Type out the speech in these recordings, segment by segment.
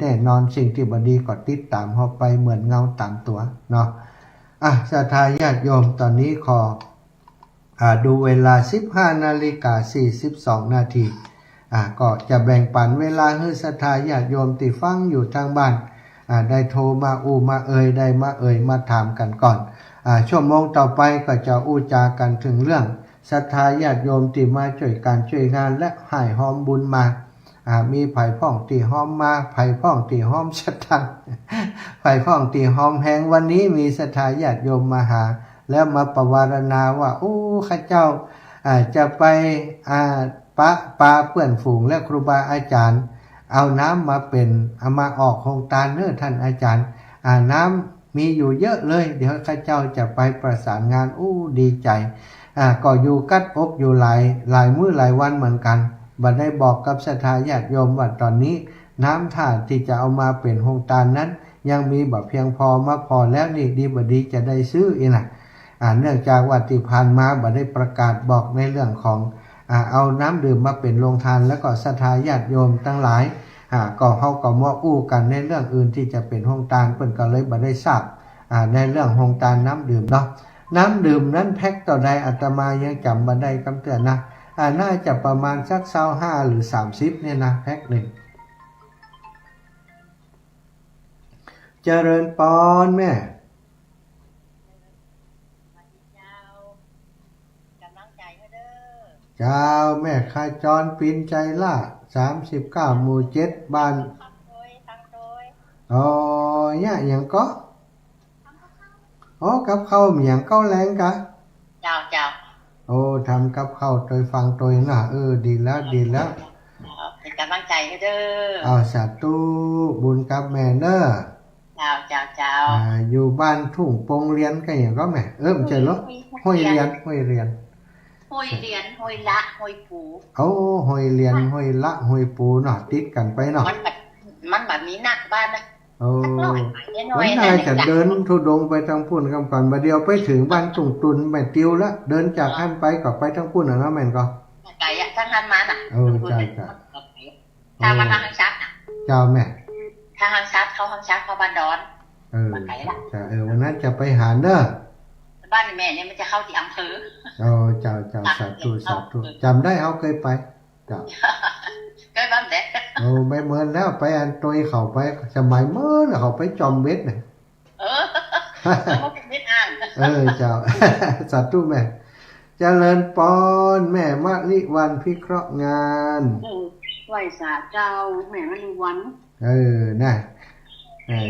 แน่นอนสิ่งที่บดีก็ติดตามเขาไปเหมือนเงาตามตัวเนาะศรัทธาญาติโยมตอนนี้ขอดูเวลา 15:42 นาทีก็จะแบ่งปันเวลาให้ศรัทธาญาติโยมที่ฟังอยู่ทางบ้านได้โทรมามาได้มามาถามกันก่อนชั่วโมงต่อไปก็จะจากันถึงเรื่องศรัทธาญาติโยมที่มาช่วยการช่วยงานและให้หอมบุญมามีไผ่พ่องตีหอมมาไผ่พ่องตีหอมศรัทธาไผ่พ่องตีหอมแหงวันนี้มีศรัทธาญาติโยมมาหาแล้วมาประวารณาว่าข้าเจ้าจะไปปาเปื่อนฝูงและครูบาอาจารย์เอาน้ำมาเป็นเอามาออกโครงการเน้อท่านอาจารย์น้ำมีอยู่เยอะเลยเดี๋ยวข้าเจ้าจะไปประสานงานดีใจก็อยู่กัดอกอยู่หลายมื้อหลายวันเหมือนกันบัดได้บอกกับศรัทธาญาติโยมว่าตอนนี้น้ำท่าที่จะเอามาเป็นโครงการนั้นยังมีบ่เพียงพอมาพอแล้วนี่ดีบดีจะได้ซื้ออีกนะเนื่องจากว่าที่ผ่านมาบัดได้ประกาศบอกในเรื่องของเอาน้ำดื่มมาเป็นโรงทานแล้วก็ศรัทธาญาติโยมทั้งหลายก็เขาก็มากันในเรื่องอื่นที่จะเป็นโครงการเพิ่นก็เลยบัดได้ทราบในเรื่องโครงการน้ำดื่มเนาะน้ำดื่มนั้นแพ็คต่อใดอาตมายังจำบ่ได้คำเตือนนะน่าจะประมาณสัก25หรือ30เนี่ยนะแพ็คหนึ่งเจริญปอนแม่เจ้าแม่ข้าจรปินใจล่า39หมู่7บ้านเนี่ยอย่างก็กับข้าวอย่างเก้าแรงกะเจ้าทำกับข้าวโดยฟังโดยนะดีแล้วเป็นกำลังใจให้เด้อสาธุบุญกับแม่เด้อเจ้าอยู่บ้านทุ่งปงเรียนกันอย่างก็แม่ไม่ใช่หรอห้วยเรียนห้วยละห้วยปูห้วยเรียนห้วยละห้วยปูเนาะติดกันไปเนาะมันแบบนี้หนักบ้านนะวันน่าจะเดินทุดงไปทางพุ่นกันก่อนมาเดียวไปถึงบ้านตุ่งตุนแม่ติวแล้วเดินจากท่านไปก็ไปทางพุ่นนะแม่นก็ไกลทางท่านมาน่ะจ้าทางมาทางชัดเจ้าแม่ทางชัดเขาบ้านดอนไกลละวันนั้นจะไปหาเด้อบ้านแม่เนี่ยมันจะเข้าที่อำเภอเจ้าสาธุจำได้เขาเคยไปเจ้าเคยบ้านเด็กไม่เหมือนแล้วไปอันตัวเขาไปสมัยเมื่อเขาไปจอมเบ็ดเนี่ยเขาเป็นเบ็ดอ่างเจ้าสาธุแม่เจริญปอนแม่มะลิวันพิเคราะห์งานไหวสาเจ้าแม่มะลิวันน่ะ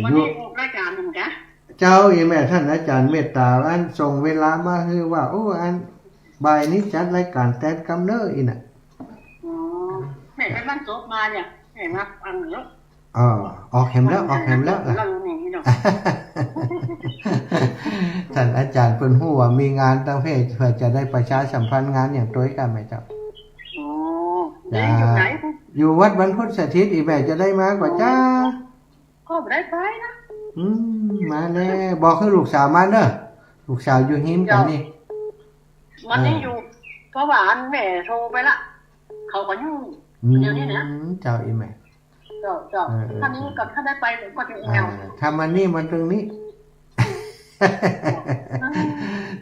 อยู่รายการหนึ่งจ้ะเจ้าแม่ท่านอาจารย์เมตตาอันส่งเวลามาคือว่าอันบ่ายนี้จัดรายการแต่กำเนิดอีน่ะแม่ไปบ้านโจ๊กมาเนี่ยแม่มาฟังแล้วออกแหมแล้วล่ะท่านอาจารย์เพิ่นฮู้ว่ามีงานตั้งเพศเพื่อจะได้ประชาสัมพันธ์งานอย่างตัวกันไหมครับอยู่ไหนอยู่วัดบรรพตสถิตอีแม่จะได้มากว่าจ้าก็ได้ไปนะมาแน่บอกให้ลูกสาวมาเด้อลูกสาวอยู่หิมกันนี่มันยังอยู่เพราะว่าอันแม่โทรไปละเขาก็ยุ่งเดี๋ยวนี้นะเจ้าอีแม่เจ้าท่านนี้กับท่านได้ไปผมก็จะเอาทำมันนี่มันตรงนี้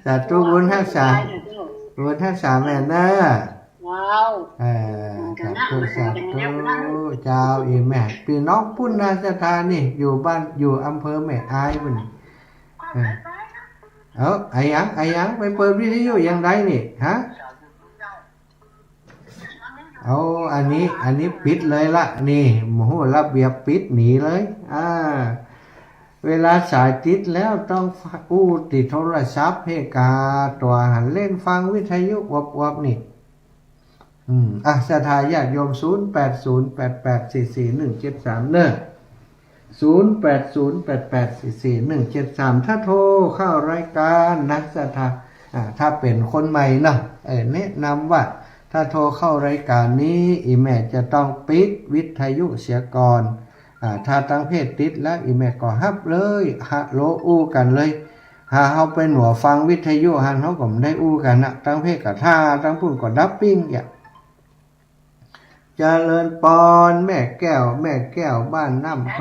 สาธุบุญทักษะแม่เด้อว้าวสาธุเจ้าอีแม่พี่น้องปุณณสถานนี่อยู่บ้านอยู่อำเภอแม่อายมันไอ้ยังไปเปิดวิทยุยังไงนี่ฮะอันนี้ปิดเลยละนี่โอ้โหระเบียบปิดหนีเลยเวลาสายติดแล้วต้องติดโทรศัพท์ให้กาตัวหันเล่นฟังวิทยุวับนี่ศรัทธาญาติโยม0808844173เด้อ0808844173ถ้าโทรเข้ารายการนักศรัทธาถ้าเป็นคนใหม่เนาะแนะนำว่าถ้าโทรเข้ารายการนี้อีแม่จะต้องปิดวิทยุเสียก่อนถ้าตั้งเพศติดแล้วอีแม่ก็ฮับเลยฮัลโหลกันเลยเฮาไปหนัวฟังวิทยุหันเฮาก็ไม่ได้กันนะตั้งเพศกับท่าตั้งพุ่นก็ดับปิ้ง เจริญปอนแม่แก้วบ้านน้ำโท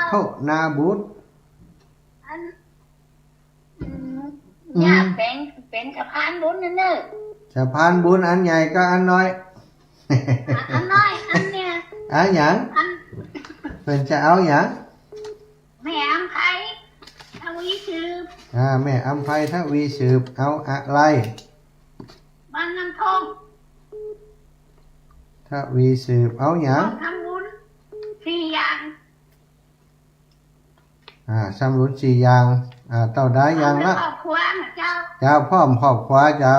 โทนาบุตรเนี่ยเป็นสะพานบุญนั่นเนอะสะพานบุญอันใหญ่ก็อันน้อยอันน้อยอันเนี่ยอันหยังเป็นจะเอาหยังแม่อำไพทวีสืบแม่อำไพทวีสืบเอาอะไรบ้านน้ำทองทวีสืบเอาหยังทำบุญ4 อย่างทำบุญ4 อย่างเต่าได้ยังละครอบครัวเจ้าพร้อมครอบครัวเจ้า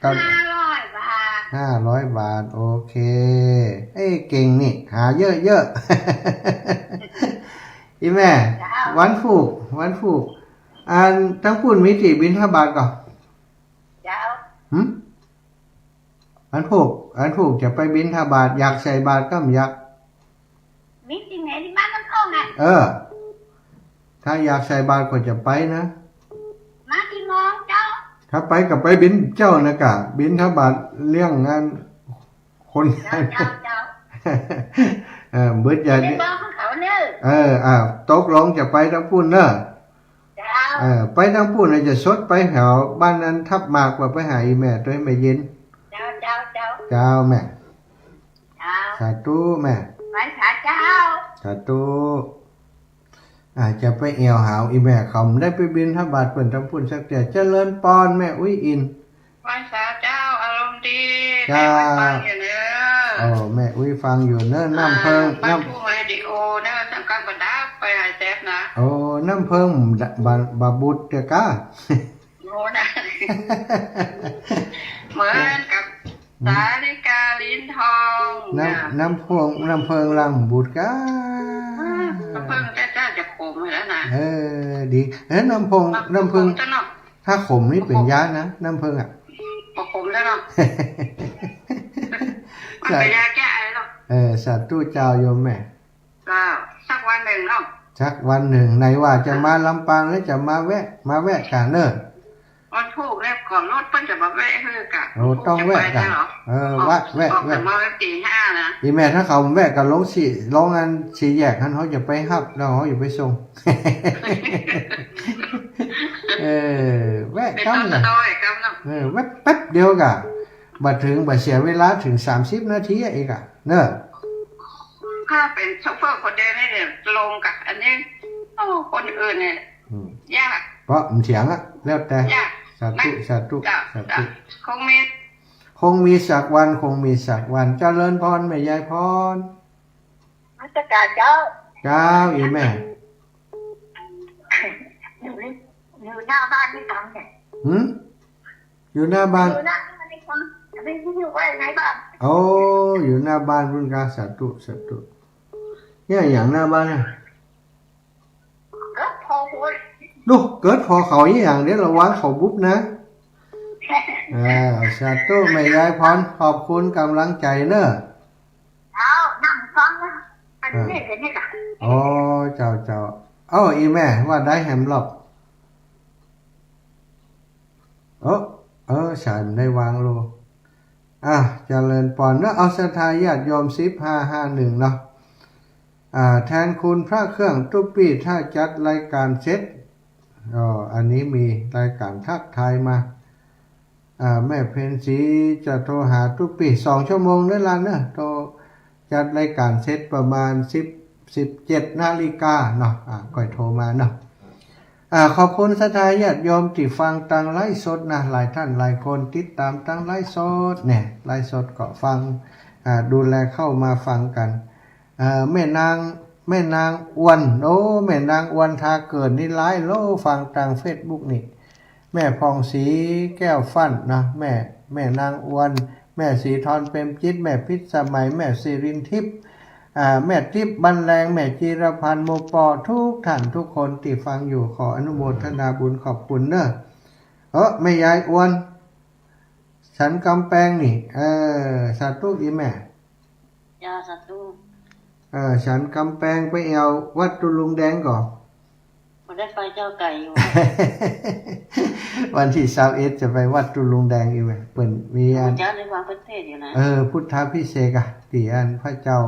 500 บาท500 บาทโอเคเก่งนี่หาเยอะอีแม่วันผูกทั้งพูดมิติบิณฑบาตก่อนเจ้าวันผูกจะไปบิณฑบาตอยากใส่บาตรก็อยากมิติไหนที่บ้านน้ำทองไงถ้าอยากใส่บาตรก็จะไปนะมากี่โมงเจ้าถ้าไปกับไปบิณเจ้านะกะบิณฑบาตเลี้ยงงานคนงานเจ้าเบิดอย่าได้บอกเขาเนอะตกลงจะไปทั้งพูนเนอะไปทั้งพูนจะสดไปแถวบ้านนั้นทับมากกว่าไปหาอีแม่ตัวให้แม่เย็นเจ้าแม่สาธุแม่เจ้าสาธุจะไปเอวหาวอีแม่เขาได้ไปบินทบาทเปิ่นทั้งพูนสักแต่เจริญปอนแม่อุ้ยอินวันสาเจ้าอารมณ์ดีแม่ฟังอยู่เนอะแม่อุ้ยฟังอยู่เนอะน้ำเพิงน้ำผู้ไอดีโอเนอะทำการบันดาไปหายแซฟนะน้ำเพิงบาบุตรเด็กะโง่นะเหมือนกับสาลิกาลิ้นทองน้ำเพิงลังบุตรกะน้ำเพิงจ้าจะขมแล้วนะดีน้ำเพิงถ้าขมนี่เป็นยานะน้ำเพิงขมแล้วเนาะมันเป็นยาแก้อะไรหรอสัตว์ตู้เจ้าโยมแม่สักวันหนึ่งเนาะสักวันหนึ่งไหนว่าจะมาลำปางแล้วจะมาแวะกันเนอะวันถูกแล้วก่อนรถเพิ่นจะมาแวะเฮือกะต้องแวะกันแวะมาตี 5นะอีแม่ถ้าเขาแวะกันลงงาน4 แยกเขาจะไปฮับแล้วเขาอยู่ไปส่งแวะกันนะแป๊บเดียวกะบัดเสียเวลาถึง30 นาทีอีกอะเนอะถ้าเป็นโชเฟอร์คนเดียวเนี่ยลงกับอันนี้คนอื่นเนี่ยยากเพราะมันเสียงอะแล้วแต่สาธุคงมีสักวันเจริญพรแม่ยายพรมาสการเจ้าอีแม่อยู่หน้าบ้านนี่ตังเนี่ยอยู่หน้าบ้านไม่อยู่ไว้ไหนบ้างอยู่หน้าบ้านรุ่นกาสาธุเนี่ยอย่างหน้าบ้านเนี่ยก็พอหัวลูกเกิดพอเขาอย่างเดี๋ยวระวังเขาบุ๊บนะสาธุแม่ยายพรขอบคุณกำลังใจเนอะนั่งฟังนะอันนี้เป็นนี่ค่ะเจ้าอีแม่ว่าได้แฮมหลบฉันได้วางโลเจริญปอนเนอะเอาศรัทธาญาติโยม1551เนาะแทนคุณพระเครื่องตุ๊ปี้ถ้าจัดรายการเสร็จอันนี้มีรายการทักทายมาแม่เพนสีจะโทรหาตุ๊ปี้2 ชั่วโมงนั่นล่ะเนอะโทรจัดรายการเสร็จประมาณ17 นาฬิกาเนาะก็โทรมาเนาะขอบคุณศรัทธาญาติโยมที่ฟังทางไลฟ์สดนะหลายท่านหลายคนติดตามทางไลฟ์สดเนี่ยไลฟ์สดก็ฟังดูแลเข้ามาฟังกันแม่นางอ้วนแม่นางอ้วนทาเกิดนี่ไลฟ์ฟังทาง Facebook นี่แม่พองศรีแก้วฟั่นนะแม่นางอ้วนแม่ศรีธรเปรมจิตแม่พิษสมัยแม่สิรินทิพย์แม่ทิพย์บรรแรงแม่จีรพันธ์โมปอทุกท่านทุกคนที่ฟังอยู่ขออนุโมทนาบุญขอบคุณเนอะแม่ยายอ้วนฉันกำแพงนี่สาธุอีแม่สาธุฉันกำแพงไปเอาวัดตุลุงแดงก่อนไป มันได้ไปเจ้าไก่อยู่ วันที่21จะไปวัดตุลุงแดงอีกไหมเปิ่นมีอัน เจ้าในวางประเทศอยู่นะ พุทธพิเศษกะที่อันพระเจ้า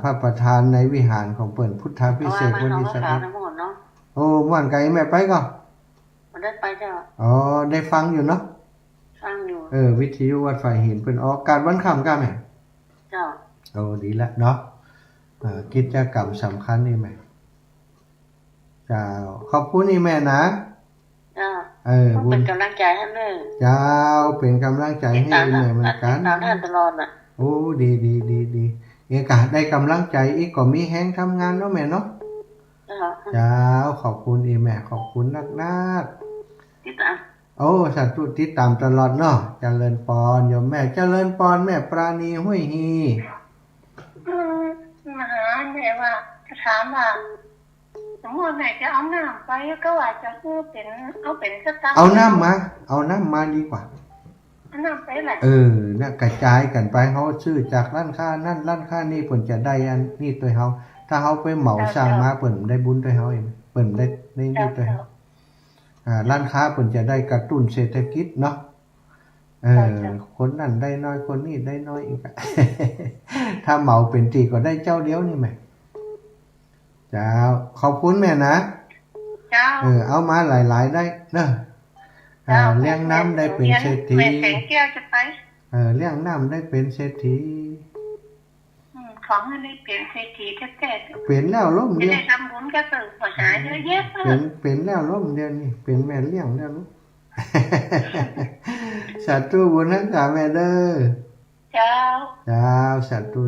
พระประธานในวิหารของเปิ่นพุทธพิเศษวันที่21โอ้ม่วนไกลแม่ไปก็มันได้ไปเจ้าอ๋อได้ฟังอยู่เนาะฟังอยู่วิทยุวัดฝ่ายหินเพิ่นออกการวันค่ำกะแม่เจ้าโอ้ดีละเนาะกิจกรรมสำคัญนี่แม่เจ้าขอบคุณนี่แม่นะเจ้าเป็นกำลังใจให้แม่เจ้าเป็นกำลังใจให้แม่เหมือนกันตามท่านตลอดน่ะโอ้ดีเอกะได้กำลังใจอีกก็มีแฮงทำงานเนาะแม่เนาะเจ้าขอบคุณอีแม่ขอบคุณนักๆติดตามโอ้สาธุติดตามตลอดเนาะเจริญปอนโยมแม่เจริญปอนแม่ปราณีห้วยฮีมาหาแม่ว่าจะถามว่าสมมติแม่จะเอาน้ำไปก็ว่าจะซื้อเป็นเอาเป็นสตางค์เอาน้ำมาดีกว่าเอาน้ำไปแหละน่ะกระจายกันไปเฮาซื้อจากร้านค้านั่นร้านค้านี่เพิ่นจะได้อันนี้ตัวเฮาถ้าเฮาไปเหมาสร้างมาเพิ่นได้บุญด้วยเฮาเองเพิ่นได้นี่ด้วยเฮาร้านค้าเพิ่นจะได้กระตุ้นเศรษฐกิจเนาะคนนั้นได้น้อยคนนี้ได้น้อยอีก ถ้าเหมาเป็นตีก็ได้เจ้าเดียวนี่แม่เจ้าขอบคุณแม่นะเจ้าเอามาหลายๆได้เด้อเลี้ยงน้ำได้เป็นเศรษฐีเลี้ยงน้ำได้เป็นเศรษฐีของให้ได้เป็นเศรษฐีแท้ๆเป็นแล้วล้มเดียวได้ทำบุญก็ตื่นขอหาเยอะแยะเป็นแล้วล้มเดียวนี่เป็นแม่เลี้ยงแล้วลูกสาธุบุญนักกาแม่เด้อเจ้าสาธุ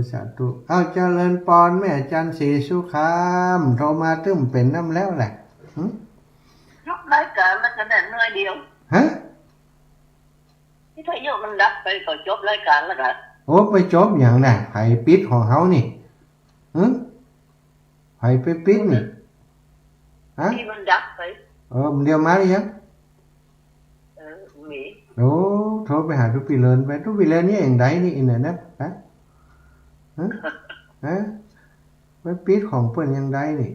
เอาเจริญปอนแม่จันทร์ศรีสุขามโทรมาตึ้มเป็นน้ำแล้วแหละรายการมันก็ได้น้อยเดียวฮะที่ถ้าโยมมันดับไปก็จบรายการแล้วล่ะโอ้ไปจบอย่างน่ะไผปิดของเฮานี่ไผไปปิดนี่ฮะที่มันดับไปมันเดียวมาหรือยังมีโอ้โทรไปหาทุกปีเลินไปทุกปีเลินนี่เองใดนี่อินเทอร์เน็ตฮะไปปิดของเพิ่นยังใดนี่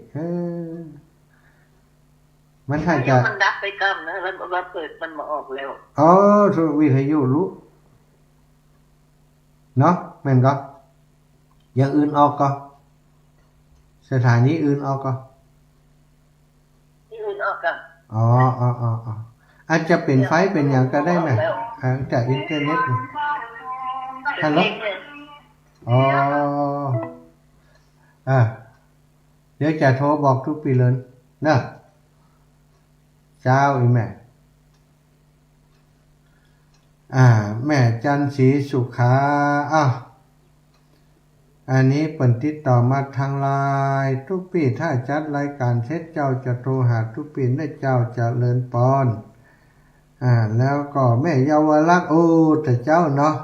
มันถ้าจะมันดับไปก่อนนะแล้วมาเปิดมันมาออกแล้วโทรวิทยุรู้เนาะแม่นก็อย่างอื่นออกก็สถานีอื่นออกก็ที่อื่นออกก็อาจจะเป็นไฟเป็นอย่างก็ได้ไหมจากอินเทอร์เน็ตฮัลโหลเดี๋ยวจะโทรบอกทุกปีเลยนะเจ้าอีแม่แม่จันทร์ศรีสุขาอันนี้เปิ่นติดต่อมาทางไลน์ทุกปีถ้าจัดรายการเสร็จเจ้าจะโทรหาทุกปีได้เจ้าจะเลินปอนแล้วก็แม่เยาวลักษณ์แต่เจ้าเนาะ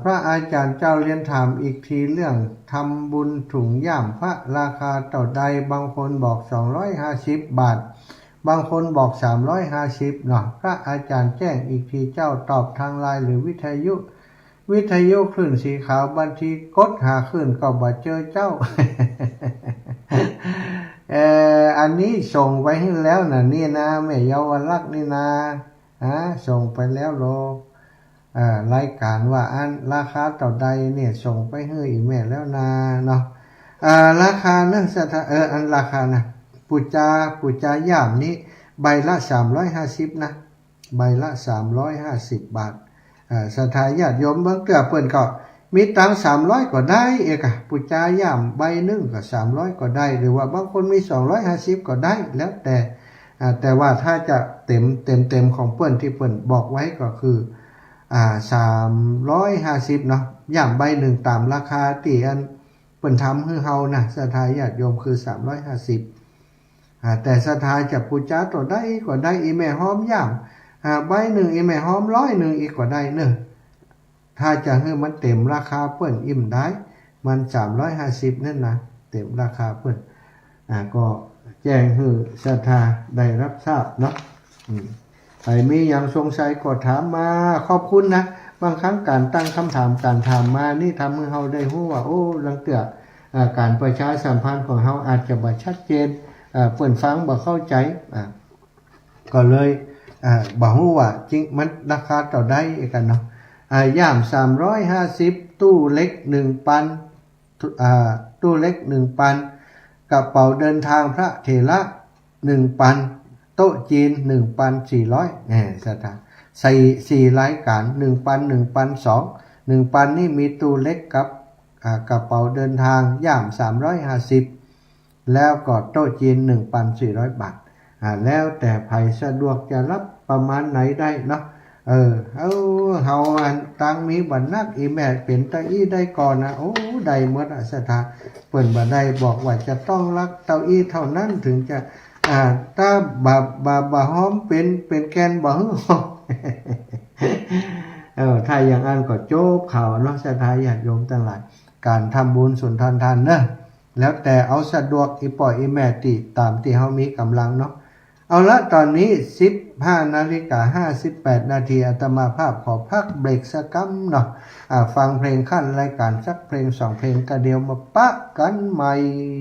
พระอาจารย์เจ้าเรียนถามอีกทีเรื่องทำบุญถุงย่ามพระราคาเท่าใดบางคนบอก250 บาทบางคนบอก350เนาะพระอาจารย์แจ้งอีกทีเจ้าตอบทางไลน์หรือวิทยุคลื่นสีขาวบัญชีกดหาคลื่นก็บ่เจอเจ้า อันนี้ส่งไปให้แล้วนะนี่นะแม่เยาวลักษณ์นี่นะส่งไปแล้วโลรายการว่าอันราคาเท่าใดเนี่ยส่งไปให้อีแม่แล้วนะเนาะราคานะอันราคานะปุจจาย่ามนี้ใบละ350นะใบละ350 บาทศรัทธาญาติโยมบางเกือเพิ่นก็มีตัง300ก็ได้ปุจจาย่ามใบนึงก็300ก็ได้หรือว่าบางคนมี250ก็ได้แล้วแต่ว่าถ้าจะเต็มของเพิ่นที่เพิ่นบอกไว้ก็คือ350เนาะย่ามใบนึงตามราคาที่อันเพิ่นทำให้เฮานะศรัทธาญาติโยมคือ350แต่ศรัทธาจะปุจจาตัวได้ก็ได้อีแม่หอมย่ามใบหนึ่งอีแม่หอม100อีกก็ได้เนอะถ้าจะให้มันเต็มราคาเปิ้นอิ่มได้มัน350นั่นนะเต็มราคาเปิ้นก็แจ้งให้ศรัทธาได้รับทราบเนาะใครมีอย่างสงสัยก็ถามมาขอบคุณนะบางครั้งการตั้งคำถามการถามมานี่ทำให้เราได้รู้ว่าลังเตือการประชาสัมพันธ์ของเราอาจจะบ่ชัดเจน เพิ่นฟังบ่เข้าใจก็เลยบ่ฮู้ว่าจริงมันราคาเท่าใดกันเนาะย่าม350ตู้เล็ก1ปันตู้เล็ก1ปันกระเป๋าเดินทางพระเถระ1ปันโต๊ะจีน1,400สถานใส่4รายการ1ปัน1ปันนี่มีตู้เล็กกับกระเป๋าเดินทางย่าม350แล้วก็โต๊ะจีน 1,400 บาทแล้วแต่ไผสะดวกจะรับประมาณไหนได้เนาะเฮาตังมีบันนักอีแม่เป็นตาอี้ได้ก่อนนะโอ้ได้หมดสถานเปิ้นบ่ได้บอกว่าจะต้องรักเต้าอี้เท่านั้นถึงจะถ้าบาหอมเป็นแกนบ่ฮึถ้าอย่างนั้นก็โจบข่าวเนาะศรัทธาญาติโยมทั้งหลายการทำบุญสุนทรทานเนอะแล้วแต่เอาสะดวกอีปล่อยอีแม่ติตามที่เฮามีกำลังเนาะเอาละตอนนี้ 15:58 นาทีอาตมาภาพขอพักเบรกสักกั๊มเนาะฟังเพลงขั้นรายการสักเพลง2เพลงก็เดียวมาปะกันใหม่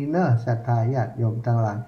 เนอะศรัทธาญาติโยมทั้งหลาย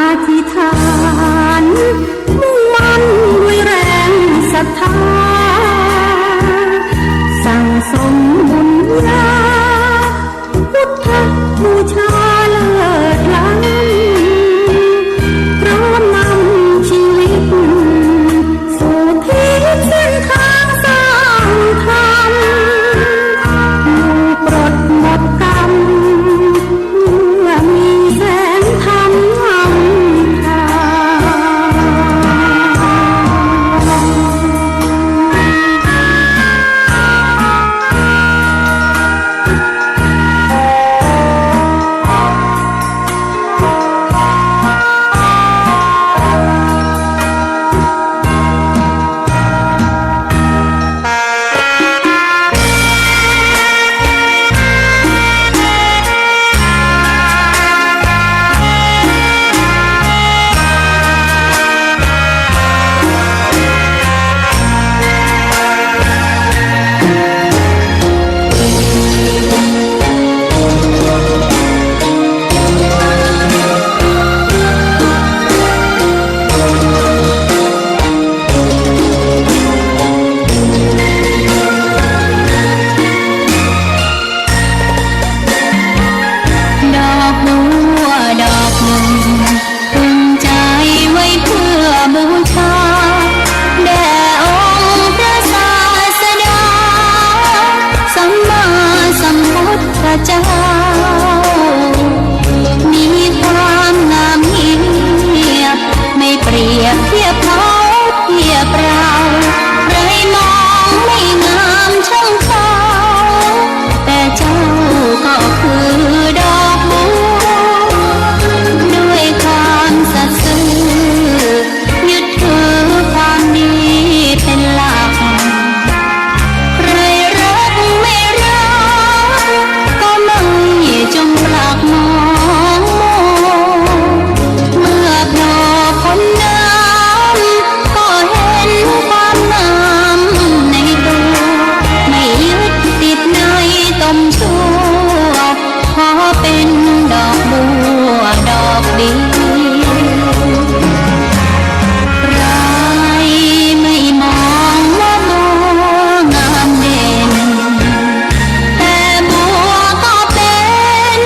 อธิษฐานมุ่งมั่นด้วยแรงศรัทธาสั่งสมบุญญาพุทธบูชาเลิศล้ำพร้อมนำชีวิตสู่พิเส้นทางสร้างธรรมอยู่ปลดหมดกรรมเมื่อมีแสงธรรมนำทางเจ้ามีความงามเงียบไม่เปรียบเทียบเขาเทียบเราใครมองไม่งามช่างเขาแต่เจ้าก็คือดอกบัวด้วยความสัตย์ซื่อยึดถือความดีเป็นหลักใครรักไม่รักก็ไม่จงปลักมองมองเมื่อโผล่พ้นน้ำก็เห็นความงามในตัวไม่ยึดติดในตมชั่วขอเป็นดอกบัวดอกเดียวใครไม่มองว่าบัวงามเด่นแต่บัวก็เป็น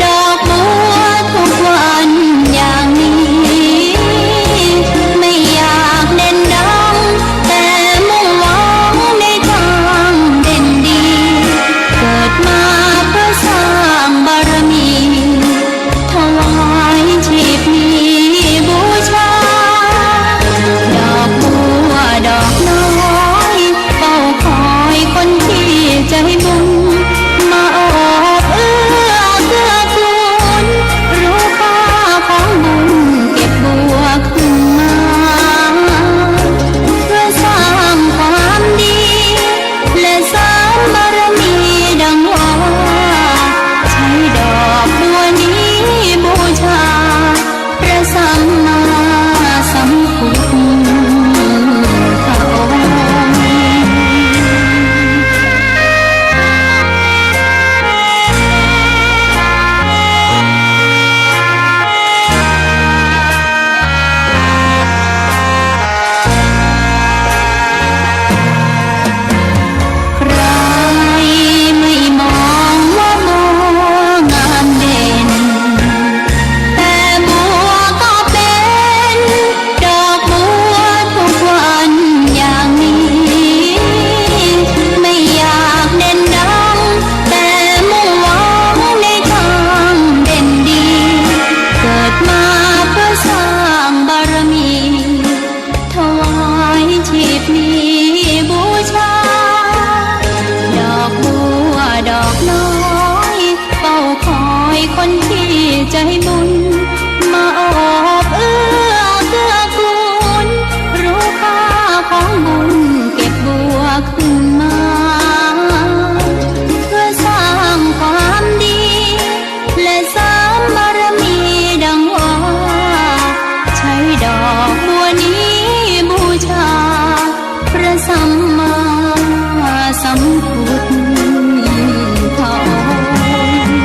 ดอกบัวทุกวันอย่างนี้ไม่อยากเด่นดังแต่มุ่งหวังในทางเด่นดีเกิดมาเพื่อสร้างบารมีถวายชีพนี้บูชาดอกบัวดอกน้อยเฝ้าคอยคนที่ใจบุญมาโอบเอื้อเกื้อกูลรู้ค่าของบุญเก็บบัวขึ้นมาเพื่อสร้างความดีและสร้างบารมีดังว่าใช้ดอกบัวนี้บูชาพระสัมมาสัมพุทธพระองค์ ใครไม่มองว่าบัวงามเด่นแต่บัวก็เป็นดอกบัวทุกวันอย่างนี้ไม่อยากเด่นดังแต่มุ่งหวังในทางเด่นดีเกิดมาเพื่อสร้างบารมีถวายชีพนี้บูชาดอกบัวดอกน้อยเฝ้าคอยคนที่ใจบุญมาโอบเอื้อเกื้อกูลรู้ค่าของบุญเก็บบัวขึ้นมาเพื่อสร้างความดีและสร้างบารมีดังว่าใช้ดอกบัวนี้บูชาพระสัมมาสัมพุทธพระองค์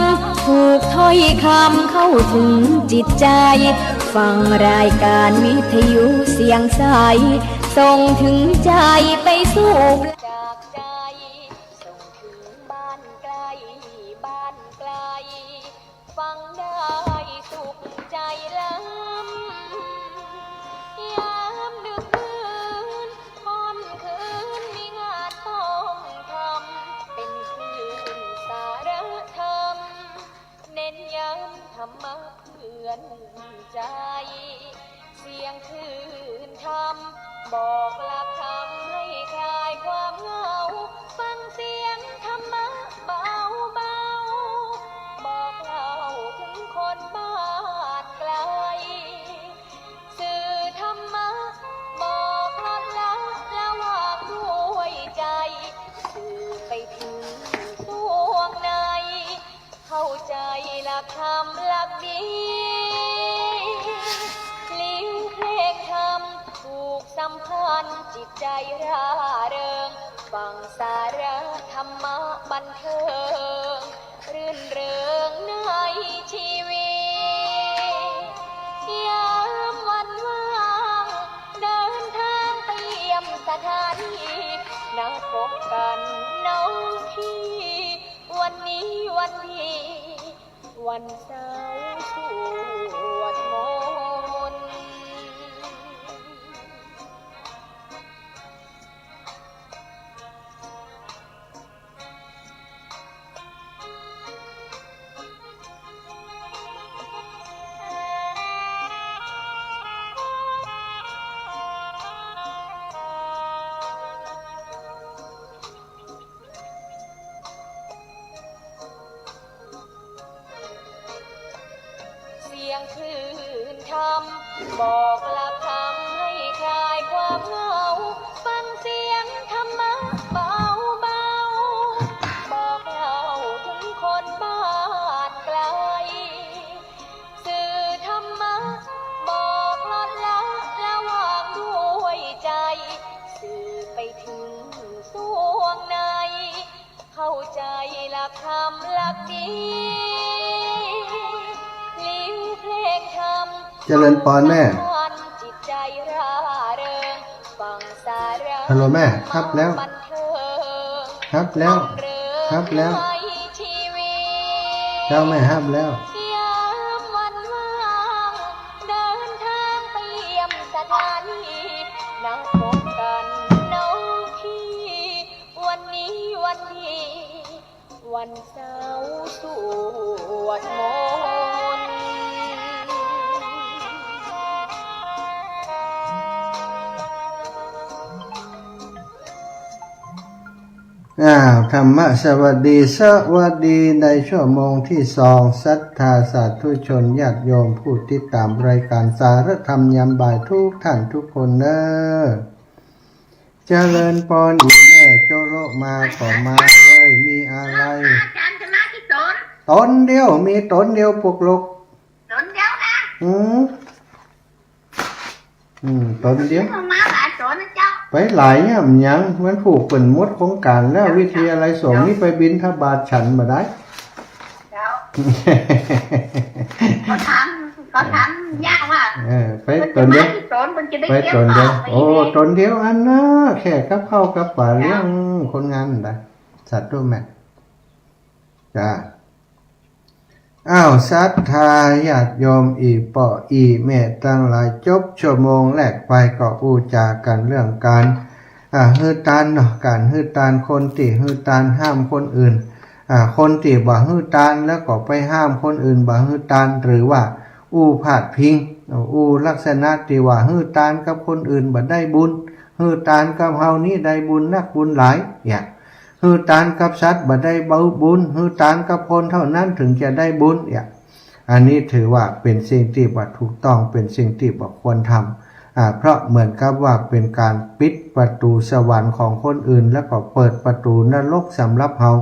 ำถูกถ้อยคำเข้าถึงจิตใจ ฟังรายการวิทยุเสียงใสส่งถึงใจไปสู่จากใจส่งถึงบ้านไกลบ้านไกลฟังได้สุขใจล้ำยามดึกดื่นค่ำคืนมีงานต้องทำเป็นคืนสารธรรมเน้นย้ำธรรมะเพื่อนใจเสียงคืนธรรมบอกหลักธรรมให้คลายความเหงาฟังเสียงธรรมะเบาเบาบอกเล่าถึงคนบ้านไกลสื่อธรรมะบอกลดละละวางด้วยใจสื่อไปถึงสวงในเข้าใจหลักธรรมหลักดีลิ้วเพลงธรรมถูกสัมพันธ์จิตใจร่าเริงฟังสาระธรรมะบันเทิงรื่นเริงในชีวิตยามวันว่างเดินทางไปเยี่ยมสถานีนัดพบกันน้องพี่วันนี้วันดีวันเสาร์สวดมนต์เสียงคลื่นธรรมบอกหลักธรรมให้คลายความเหงาฟังเสียงธรรมะเบาเบาบอกเล่าถึงคนบ้านไกลสื่อธรรมะบอกลดละละวางด้วยใจสื่อไปถึงสวงในเข้าใจหลักธรรมหลักดีเจริญพรแม่ฮัลโหลแม่ครับแล้วครับแล้วครับแล้วเจ้าแม่ครับแล้วนัดพบกันน้องพี่วันนี้วันดีวันเสาร์สวดมนต์ ธรรมะสวัสดีสวัสดีในชั่วโมงที่2ศรัทธาสาธุชนญาติโยมผู้ติดตามรายการสารธรรมยามบ่ายทุกท่านทุกคนเด้อเจริญพรอีแม่โจโรมาขอมาเลยมีอะไรตนเดียวมีตนเดียวปลุกลุกตนเดียวนะตนเดียวมาหลายตนนะเจ้าไปหลายเนี่ยยังมันผูกเป็นมดโครงการแล้ววิทยาลัยสงฆ์นี่ไปบิณฑบาตฉันมาได้เขาทำยากมากไปตนเดียวไปตนเดียวโอ้ตนเดียวอันน่ะแค่กับข้าวกับปลาเลี้ยงคนงานได้สัตว์ตัวแม่จ้าอ้าวศรัทธาญาติโยมอีป่ออีแม่ตั้งหลายจบชั่วโมงแรกไปก็พูดจากันเรื่องการฮือตานเนาะการฮือตานคนที่ฮือตานห้ามคนอื่นคนที่บ่ฮือตานแล้วก็ไปห้ามคนอื่นบ่ฮือตานหรือว่าพาดพิงลักษณะที่ว่าฮือตานกับคนอื่นบ่ได้บุญฮือตานกับเฮานี่ได้บุญนักบุญหลายเนี่ยฮือตานกับสัตว์บ่ได้บุญฮือตานกับคนเท่านั้นถึงจะได้บุญเนี่ยอันนี้ถือว่าเป็นสิ่งที่บ่ถูกต้องเป็นสิ่งที่บ่ควรทำเพราะเหมือนกับว่าเป็นการปิดประตูสวรรค์ของคนอื่นแล้วก็เปิดประตูนรกสำหรับเฮา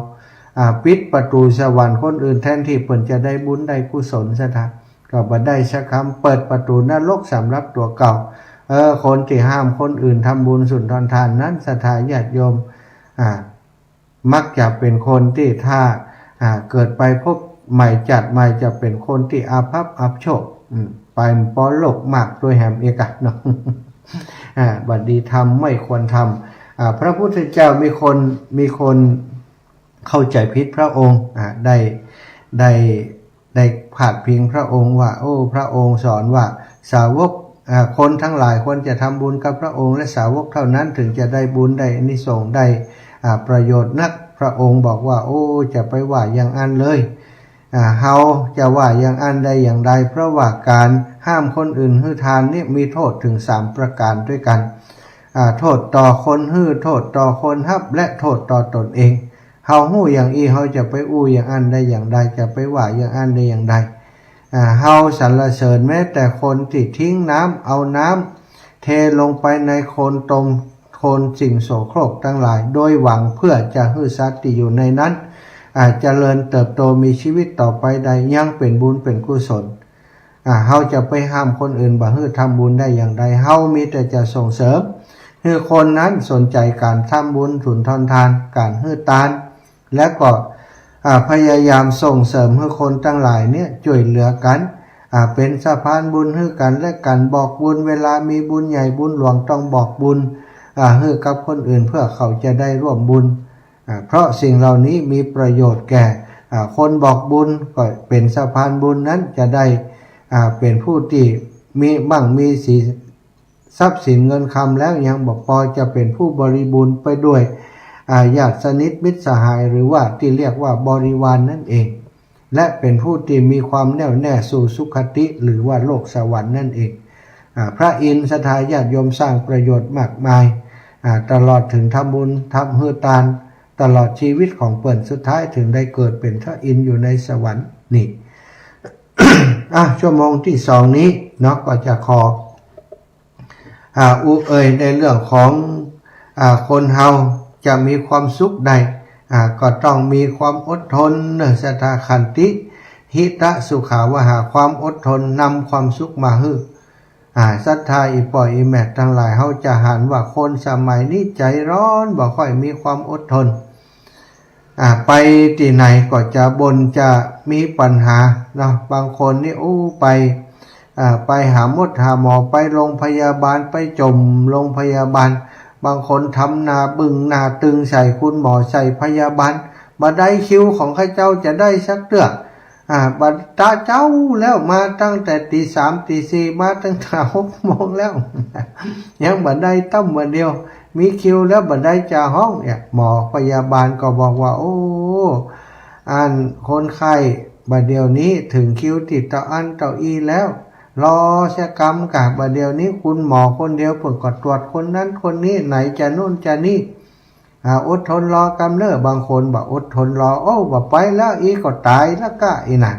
ปิดประตูสวรรค์คนอื่นแทนที่เพิ่นจะได้บุญได้กุศลซะทะก็บ่ได้สักคำเปิดประตูนรกสำหรับตัวเก่าคนที่ห้ามคนอื่นทำบุญสุนทรทานนั้นศรัทธาญาติโยมมักจะเป็นคนที่ถ้าเกิดไปพบ ใหม่จัดใหม่จะเป็นคนที่อาภัพอับโชคไปปอโลกมากด้วยแหมเอกะเนาะ บัดดีทำไม่ควรทำพระพุทธเจ้ามีคนเข้าใจผิดพระองค์ได้พาดพิงพระองค์ว่าโอ้พระองค์สอนว่าสาวกคนทั้งหลายควรจะทำบุญกับพระองค์และสาวกเท่านั้นถึงจะได้บุญได้อานิสงส์ได้ประโยชน์นักพระองค์บอกว่าโอ้จะไปว่าอย่างอันเลยเฮาจะว่าอย่างอันใดอย่างใดเพราะว่าการห้ามคนอื่นให้ทานนี่มีโทษถึง3ประการด้วยกันโทษต่อคนฮื้อโทษต่อคนฮับและโทษต่อตนเองเฮาฮู้อย่างอีเฮาจะไปอู้อย่างอันใดอย่างใดจะไปว่าอย่างอันใดอย่างใดเฮาสรรเสริญแม้แต่คนที่ทิ้งน้ำเอาน้ำเทลงไปในโคลนตมโคลนสิ่งโสโครกทั้งหลายโดยหวังเพื่อจะให้สัตว์ที่อยู่ในนั้นเจริญเติบโตมีชีวิตต่อไปใดยังเป็นบุญเป็นกุศลเฮาจะไปห้ามคนอื่นบ่ให้ทำบุญได้อย่างใดเฮามีแต่จะส่งเสริมให้คนนั้นสนใจการทำบุญสุนทรทานการให้ทานและก็พยายามส่งเสริมให้คนทั้งหลายเนี่ยช่วยเหลือกันเป็นสะพานบุญให้กันและกันบอกบุญเวลามีบุญใหญ่บุญหลวงต้องบอกบุญให้กับคนอื่นเพื่อเขาจะได้ร่วมบุญเพราะสิ่งเหล่านี้มีประโยชน์แก่คนบอกบุญก็เป็นสะพานบุญนั้นจะได้เป็นผู้ที่มีมั่งมีสีทรัพย์สินเงินคำแล้วยังบอกพอจะเป็นผู้บริบูรณ์ไปด้วยญาติสนิทมิตรสหายหรือว่าที่เรียกว่าบริวาร นั่นเองและเป็นผู้ที่มีความแน่วแน่สู่สุคติหรือว่าโลกสวรรค์นั่นเองพระอินทร์ศรัทธาญาติโยมสร้างประโยชน์มากมายตลอดถึงทำบุญทำให้ทานตลอดชีวิตของเปิ่นสุดท้ายถึงได้เกิดเป็นพระอินทร์อยู่ในสวรรค์นี่ ชั่วโมงที่2นี้เนาะก็จะขอในเรื่องของคนเฮาจะมีความสุขใดก็ต้องมีความอดทนศรัทธาขันติหิตะสุขาวหาความอดทนนำความสุขมาให้ศรัทธาอีปล่อยอีแมททั้งหลายเฮาจะหันว่าคนสมัยนี้ใจร้อนบ่ค่อยมีความอดทนไปที่ไหนก็จะบ่นจะมีปัญหาเนาะบางคนนี่ไปหาหมอไปโรงพยาบาลไปจมโรงพยาบาลบางคนทำหน้าบึ้งหน้าตึงใส่คุณหมอใส่พยาบาลบ่ได้คิวของข้าเจ้าจะได้สักเตื้อบัดตาเจ้าแล้วมาตั้งแต่ตี3ตี4มาตั้งแต่6 โมงแล้ว ยังบ่ได้ตั้มวันเดียวมีคิวแล้วบ่ได้จ่าห้องเนี่ยหมอพยาบาลก็บอกว่าโอ้คนไข้บัดเดี๋ยวนี้ถึงคิวติดต่อเต่าอีแล้วรอชะกรรมกะบัดเดี๋ยวนี้คุณหมอคนเดียวเพิ่นก็ตรวจคนนั้นคนนี้ไหนจะนู่นจะนี่อดทนรอกำเนิดบางคนบอกอดทนรอโอ้บ่ไปแล้วอีก็ตายแล้วก็อีน่ะ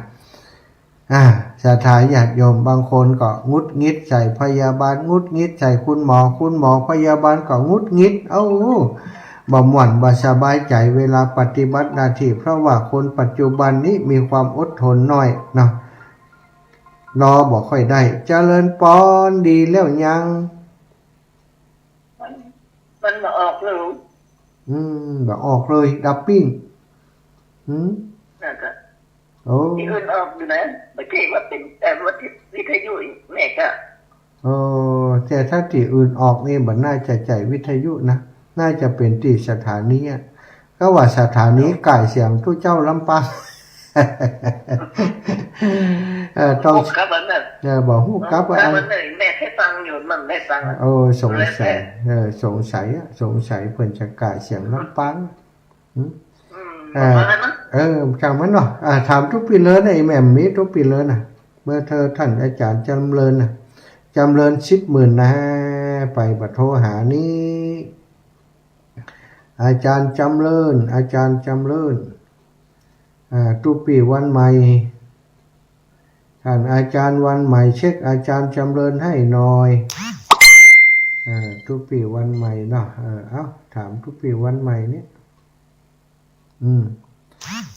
ศรัทธาญาติโยมบางคนก็งุดงิดใส่พยาบาลงุดงิดใส่คุณหมอพยาบาลก็งุดงิดบ่ม่วนบ่สบายใจเวลาปฏิบัติหน้าที่เพราะว่าคนปัจจุบันนี้มีความอดทนน้อยเนาะรอบ่ค่อยได้เจริญปอนดีแล้วยังมันบ่ออกเลยบ่ออกเลยดับปิ้งนั่นก็ที่อื่นออกอยู่นะไม่ใช่ว่าเป็นแต่ว่าที่วิทยุแม่ก็แต่ถ้าที่อื่นออกนี่บ่น่าจะใจวิทยุนะน่าจะเป็นที่สถานีก็ว่าสถานีก่ายเสียงทุเจ้าลำปางต้องครับมันน่ะบอกฮู้ครับว่ามันแม่ให้ฟังอยู่มันไม่ฟังสงสัยเพิ่นจะก่ายเสียงลำปางจังมันเนาะถามทุกปีเลยนะไอ้แม่มีทุกปีเลยนะเมื่อเธอท่านอาจารย์จำเริญนะจำเริญ10,000นะไปบัดโทรหานี้อาจารย์จำเริญทุกปีวันใหม่ท่านอาจารย์วันใหม่เช็คอาจารย์จำเริญให้หน่อยทุกปีวันใหม่เนาะถามทุกปีวันใหม่เนี่ย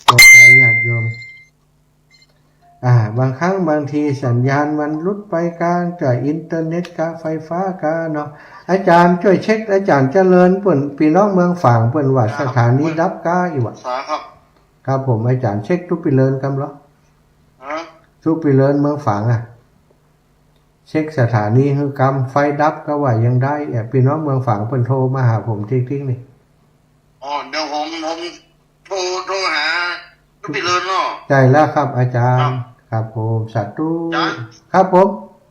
ก็ใช้ญาติโยมบางครั้งบางทีสัญญาณมันหลุดไปกลางจากอินเทอร์เน็ตกาไฟฟ้ากาเนาะอาจารย์ช่วยเช็คอาจารย์เจริญเพิ่นพี่น้องเมืองฝางเพิ่นว่าสถานีรับกาอยู่ว่ะครับ ครับผมอาจารย์เช็คทุกปีเลินกันเหรอ ฮะ ทุกปีเลินเมืองฝางเช็คสถานีคือกำไฟดับก็ว่ายังได้พี่น้องเมืองฝางเพิ่นโทรมาหาผมทิ้งๆนี่ อ๋อเดี๋ยวผมโทรหาลูกพี่เลินเนาะ ใจแล้วครับอาจารย์ครับผมสาธุ จ้ะ ครับผม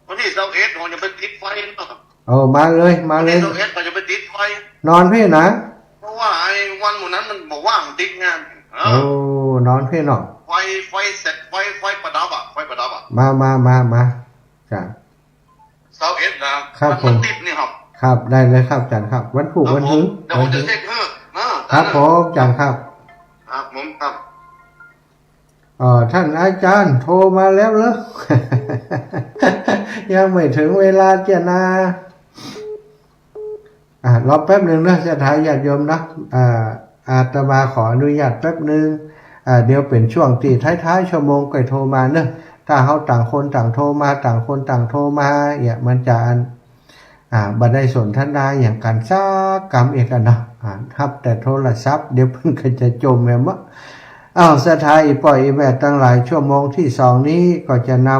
วันที่21ผมจะไปติดไฟเนาะ โอ้มาเลยมา วัน เล ที่ ย 21ผมจะไปติดไฟ นอนเพ่นะ เพราะว่าไอ้วันหมู่นั้นมันบอกว่างติดงานเอ โอ้ อน อนเพ่หนอ ไฟเสร็จไฟประดับไฟประดับมาจ้ะ 21นะครับ ผม ติดนี่ครับ ครับได้เลยครับอาจารย์ครับ วันผูกวันหึง เดี๋ยวผมจะเช็คเพิ่มครับผมอาจารย์ครับ ครับผมครับ ท่านอาจารย์โทรมาแล้วเหรอ ยังไม่ถึงเวลาเจ้านารอแป๊บหนึ่งนะจะถ่ายญาติโยมนะอาตมาขออนุญาตแป๊บหนึ่งเดี๋ยวเป็นช่วงที่ท้ายๆชั่วโมงก็โทรมาเนอะถ้าเขาต่างคนต่างโทรมาต่างคนต่างโทรมามันจะบันไดสนทนาอย่างกันซักกรรมเอกเนาะครับแต่โทรศัพท์เดี๋ยวเพิ่นก็จะจมแม่มะสถายปล่อยแม่ตั้งหลายชั่วโมงที่2นี้ก็จะน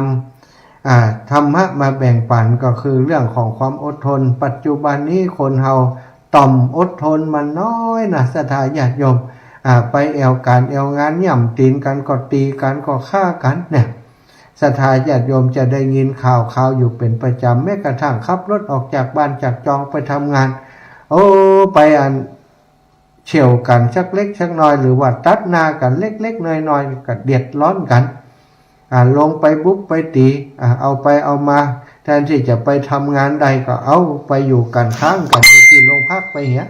ำธรรมะมาแบ่งปันก็คือเรื่องของความอดทนปัจจุบันนี้คนเฮาต่อมอดทนมันน้อยนะสถาญาติโยมไปแอวการแอวงานย่ำตีนกันก็ตีกันก็ฆ่ากันเนี่ยศรัทธาญาติโยมจะได้ยินข่าวอยู่เป็นประจำแม้กระทั่งขับรถออกจากบ้านจากจองไปทำงานไปเฉี่ยวกันชักเล็กชักน้อยหรือว่าตัดหน้ากันเล็กๆน้อยๆก็เดือดร้อนกันลงไปบุ๊บไปตีเอาไปเอามาแทนที่จะไปทำงานใดก็เอาไปอยู่กันข้างกันอยู่ที่โรงพักไปเหี้ย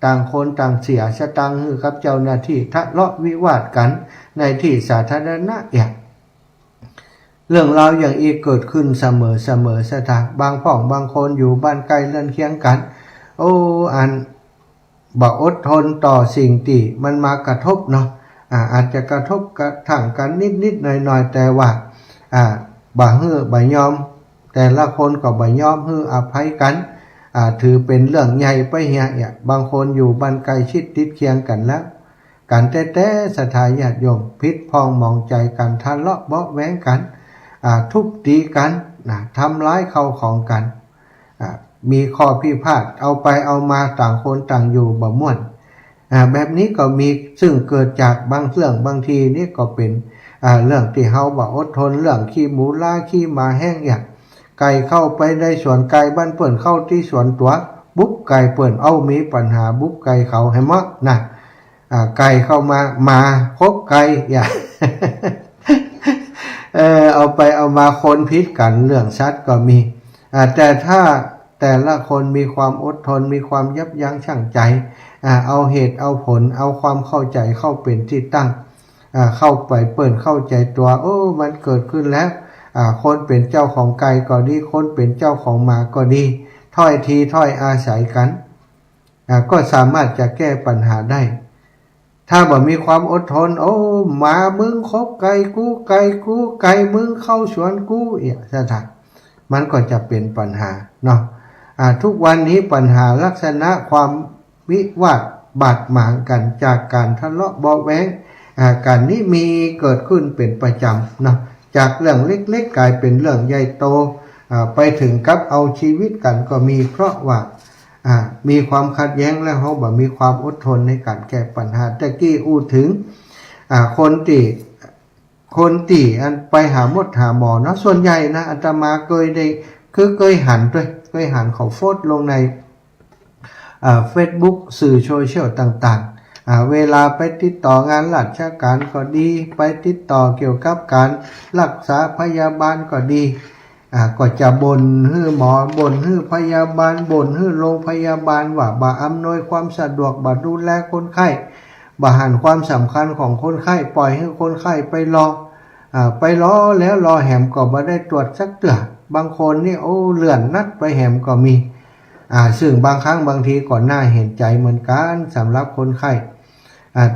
ต่างคนต่างเสียสตังค์กับเจ้าหน้าที่ทะเลาะวิวาทกันในที่สาธารณะเรื่องราวอย่างอีกเกิดขึ้นเสมอสถานบางพ่องบางคนอยู่บ้านใกล้เรือนเคียงกันบ่อดทนต่อสิ่งที่มันมากระทบเนาะอาจจะกระทบกระทั่งกันนิดหน่อยแต่ว่าบ่ยอมแต่ละคนก็บ่ยอมอภัยกันถือเป็นเรื่องใหญ่ไปเหี้ยบางคนอยู่บ้านไกลชิดติดเคียงกันแล้วกันแต่สถาญาติโยมพิษพองมองใจกันทะเลาะเบาะแว้งกันทุบตีกันทำร้ายเข้าของกันมีข้อพิพาทเอาไปเอามาต่างคนต่างอยู่บ่ม่วนแบบนี้ก็มีซึ่งเกิดจากบางเรื่องบางทีนี่ก็เป็นเรื่องที่เฮาบ่อดทนเรื่องขี้หมูล่าขี้หมาแห้งไก่เข้าไปในสวนไก่บ้านเปิ่นเข้าที่สวนตัวบุ๊บไก่เปิ่นมีปัญหาบุ๊บไก่เขาให้มะไก่เข้ามาคบไก่เอาไปเอามาคนพิษกันเรื่องชัดก็มีแต่ถ้าแต่ละคนมีความอดทนมีความยับยั้งชั่งใจเอาเหตุเอาผลเอาความเข้าใจเข้าเป็นที่ตั้งเข้าไปเปิ่นเข้าใจตัวมันเกิดขึ้นแล้วคนเป็นเจ้าของไก่ก็ดีคนเป็นเจ้าของหมาก็ดีถ้อยทีถ้อยอาศัยกันก็สามารถจะแก้ปัญหาได้ถ้าบ่มีความอดทนหมามึงคบไก่กูไก่มึงเข้าสวนกูสถานมันก็จะเป็นปัญหาเนาะทุกวันนี้ปัญหาลักษณะความวิวาทบาดหมางกันจากการทะเลาะเบาะแว้งการนี้มีเกิดขึ้นเป็นประจำเนาะจากเรื่องเล็กๆกลายเป็นเรื่องใหญ่โตไปถึงกับเอาชีวิตกันก็มีเพราะว่ามีความขัดแย้งและเขามีความอดทนในการแก้ปัญหาตะกี้ถึงคนตีไปหาหมอเนาะส่วนใหญ่นะอาตมาเคยหันเขาโพสต์ลงในFacebook สื่อโซเชียลต่างๆเวลาไปติดต่องานราชการก็ดีไปติดต่อเกี่ยวกับการรักษาพยาบาลก็ดีก็จะบ่นหมอบ่นพยาบาลบ่นโรงพยาบาลว่าบ่อำนวยความสะดวกบ่ดูแลคนไข้บ่หันความสำคัญของคนไข้ปล่อยให้คนไข้ไปรอแล้วรอแหมก็บ่ได้ตรวจสักเตือบางคนนี่เลื่อนนัดไปแหมก็มีซึ่งบางครั้งบางทีก็น่าเห็นใจเหมือนกันสำหรับคนไข้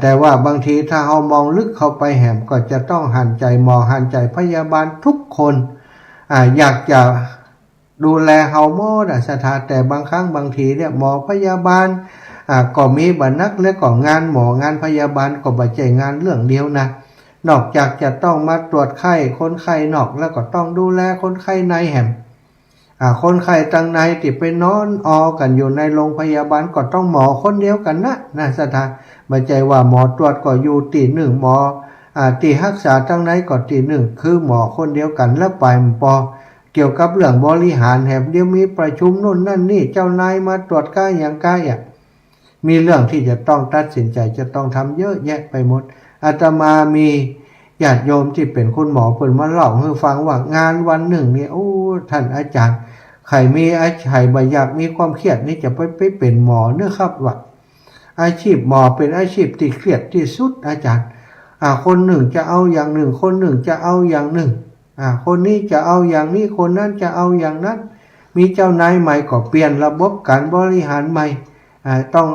แต่ว่าบางทีถ้าเรามองลึกเข้าไปแหมก็จะต้องหันใจหมอหันใจพยาบาลทุกคนอยากจะดูแลเฮาหมดสถานแต่บางครั้งบางทีเนี่ยหมอพยาบาล ก็มีบันักและก็งานหมองานพยาบาลก็บ่ใช่งานเรื่องเดียวนะนอกจากจะต้องมาตรวจไข้คนไข้นอกแล้วก็ต้องดูแลคนไข้ในแหมคนไข้ตั้งในที่ไปนอนกันอยู่ในโรงพยาบาลก็ต้องหมอคนเดียวกันนะสถานบ่ใช่ว่าหมอตรวจก็อยู่ที่หนึ่งหมอที่รักษาตั้งในก็ที่หนึ่งคือหมอคนเดียวกันแล้วไปปอเกี่ยวกับเรื่องบริหารแหมเดี๋ยวมีประชุมนู่นนั่นนี่เจ้านายมาตรวจก้าอย่างก้ามีเรื่องที่จะต้องตัดสินใจจะต้องทำเยอะแยะไปหมดอาตมามีญาติโยมที่เป็นคุณหมอเพิ่นมาเล่าให้ฟังว่างานวันหนึ่งเนี่ยโอ้ท่านอาจารย์ใครมีใครบ่อยากมีความเครียดนี่จะไปเป็นหมอเนื้อครับว่าอาชีพหมอเป็นอาชีพที่เครียดที่สุดอาจารย์คนหนึ่งจะเอาอย่างหนึ่งคนหนึ่งจะเอาอย่างหนึ่งคนนี้จะเอาอย่างนี้คนนั้นจะเอาอย่างนั้นมีเจ้านายใหม่ก็เปลี่ยนระบบการบริหารใหม่ต้อง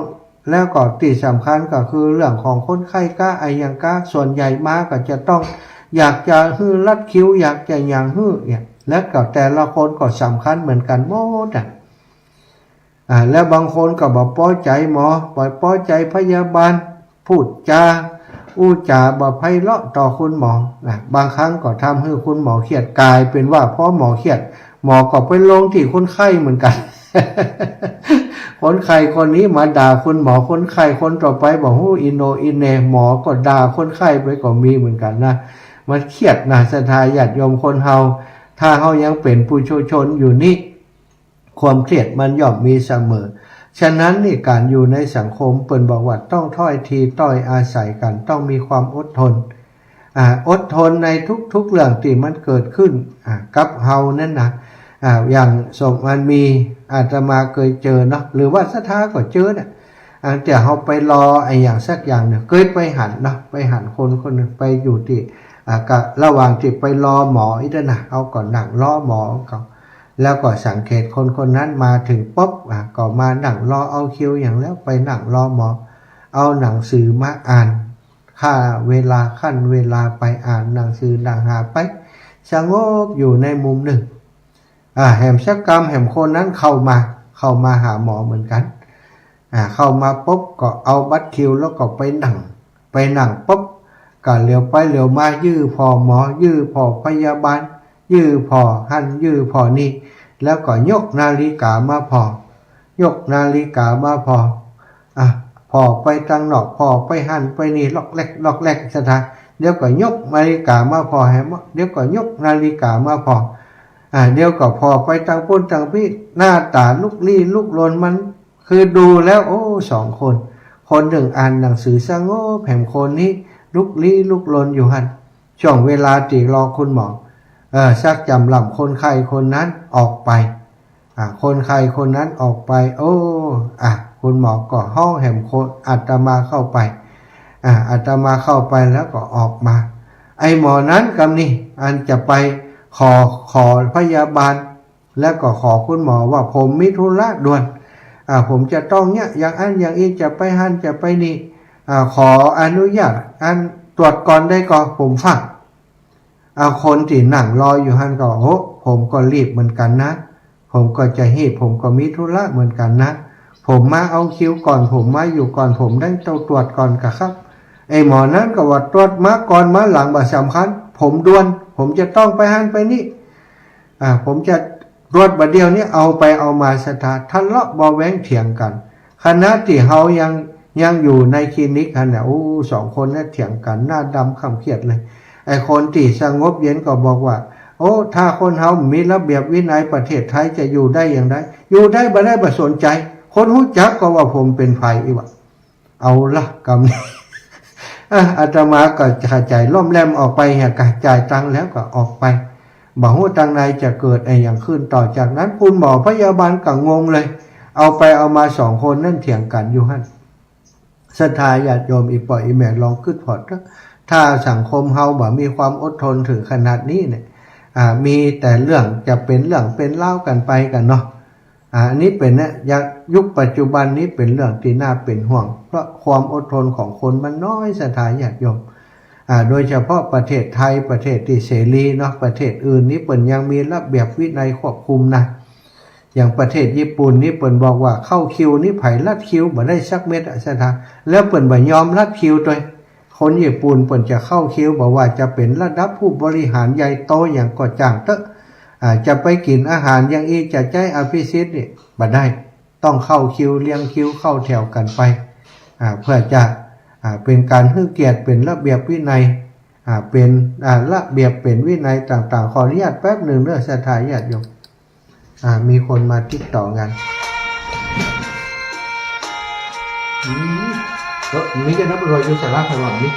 แล้วก็ที่สำคัญก็คือเรื่องของคนไข้ก้าอย่างก้าส่วนใหญ่มาก็จะต้องอยากจะฮื้อรัดคิ้วอยากจะอย่างฮื้อและก็แต่ละคนก็สำคัญเหมือนกันหมดแล้วบางคนก็บอกป้อใจหมอป้อใจพยาบาลพูดจาบ่ไพเราะต่อคุณหมอบางครั้งก็ทำให้คุณหมอเครียดกลายเป็นว่าเพราะหมอเครียดหมอก็ไปลงที่คนไข้เหมือนกัน คนไข้คนนี้มาด่าคุณหมอคนไข้คนต่อไปบอกฮู้อินโนอินเนหมอก็ด่าคนไข้ไปก็มีเหมือนกันนะมันเครียดนะศรัทธาญาติโยมคนเฮาถ้าเฮายังเป็นผู้ชนอยู่นี่ความเครียดมันย่อมมีเสมอฉะนั้นนี่การอยู่ในสังคมเปิ้นบอกว่าต้องถ้อยทีต้อยอาศัยกันต้องมีความอดทนอดทนในทุกๆเรื่องที่มันเกิดขึ้นกับเฮานั่นนะอย่างสมมันมีอาตมาเคยเจอเนาะหรือว่าศรัทธาก็เจอเนี่ยแต่เฮาไปรออย่างสักอย่างเนี่ยเคยไปหันเนาะไปหันคนนึงไปอยู่ที่ก็ระหว่างที่ไปรอหมออีกนะเอาก่อนนั่งรอหมอเขาแล้วก็สังเกตคนนั้นมาถึงปุ๊บก็มานั่งรอเอาคิวอย่างแล้วไปนั่งรอหมอเอาหนังสือมาอ่านค่าเวลาขั้นเวลาไปอ่านหนังสือหนังหาไปสงบอยู่ในมุมหนึ่งแหมชักกรรมแหมคนนั้นเข้ามาหาหมอเหมือนกันเข้ามาปุ๊บก็เอาบัตรคิวแล้วก็ไปนั่งปุ๊บก็เหลียวไปเหลียวมายื้อพอหมอยื้อพอพยาบาลยื้อพอหันยื้อพอนี่แล้วก็ยกนาฬิกามาพอไปทางนอกพอไปหันไปนี่ล็อกแลกสถานเดี๋ยวก็ยกนาฬิกามาพอแหมเดี๋ยวก็ยกนาฬิกามาพอเดี๋ยวก็พอไปทางพ้นทางพี่หน้าตาลุกลี้ลุกลนมันคือดูแล้วโอ้สองคนหนึ่งอ่านหนังสือสงบแผ่มคนนี้ลุกลี้ลุกลนอยู่หันช่วงเวลาที่รอคุณหมอซักจำลำคนไข้คนนั้นออกไปคนไข้คนนั้นออกไปโอ้คุณหมอก็ห้องแหมคนอาตมาเข้าไปอาตมาเข้าไปแล้วก็ออกมาไอหมอนั้นกำนี่อันจะไปขอพยาบาลแล้วก็ขอคุณหมอว่าผมมีธุระด่วนผมจะต้องเนี่ยอย่างอันอย่างอีจะไปหันจะไปนี่ขออนุญาตอันตรวจก่อนได้ก่อนผมฟังคนที่นั่งรออยู่หันก็โอ้ผมก็รีบเหมือนกันนะผมก็จะผมก็มีธุระเหมือนกันนะผมมาเอาคิวก่อนผมมาอยู่ก่อนผมได้ตรวจก่อนครับไอหมอนั้นก็ว่าตรวจมาก่อนมาหลังบ่สำคัญผมด่วนผมจะต้องไปหันไปนี่ผมจะตรวจบัดเดียวนี้เอาไปเอามาสถานทะเลาะเบาแว้งเถียงกันคณะที่เฮายังอยู่ในคลินิกกันเนี่ยโอ้สองคนเนี่ยเถียงกันหน้าดำขำเครียดเลยไอคนที่สงบเย็นก็บอกว่าโอ้ถ้าคนเฮามีระเบียบวินัยประเทศไทยจะอยู่ได้อย่างไรอยู่ได้บ่สนใจคนรู้จักก็ว่าผมเป็นไผอีวะเอาละกำนี้อาตมาก็กระจายล่มแรมออกไปกระจายตังแล้วก็ออกไปบอกว่าตังในจะเกิดอย่างขึ้นต่อจากนั้นคุณหมอพยาบาลก็งงเลยเอาไปเอามาสองคนนั่นเถียงกันอยู่หั่นศรัทธาญาติโยมอีปล่อยอีแม่ลองคิดพอดถ้าสังคมเฮาบ่มีความอดทนถึงขนาดนี้เนี่ยมีแต่เรื่องจะเป็นเรื่องเป็นเล่ากันไปกันเนาะอันนี้เป็นนะยุคปัจจุบันนี้เป็นเรื่องที่น่าเป็นห่วงเพราะความอดทนของคนมันน้อยศรัทธาญาติโยมโดยเฉพาะประเทศไทยประเทศที่เสรีเนาะประเทศอื่นนี้เปิ่นยังมีระเบียบวินัยควบคุมนะ อย่างประเทศญี่ปุ่นนี่เปิ่นบอกว่าเข้าคิวนี่ไผลัดคิวบ่ได้สักเม็ดอะสถาแล้วเปิ่นบ่ยอมลัดคิวตัวคนญี่ปุ่นเปิ่นจะเข้าคิวบอกว่าจะเป็นระดับผู้บริหารใหญ่โตอย่างก่อจ้างเตอะจะไปกินอาหารอย่างอีจะใจอภิสิทธิ์นี่บ่ได้ต้องเข้าคิวเรียงคิวเข้าแถวกันไปเพื่อจะเป็นการให้เกียรติเป็นระเบียบวินัยเป็นระเบียบเป็นวินัยต่างๆขออนุญาตแป๊บหนึ่งเด้อศรัทธาญาติโยมมีคนมาติดต่องานมีจะนับรอยยุสระพลังนี้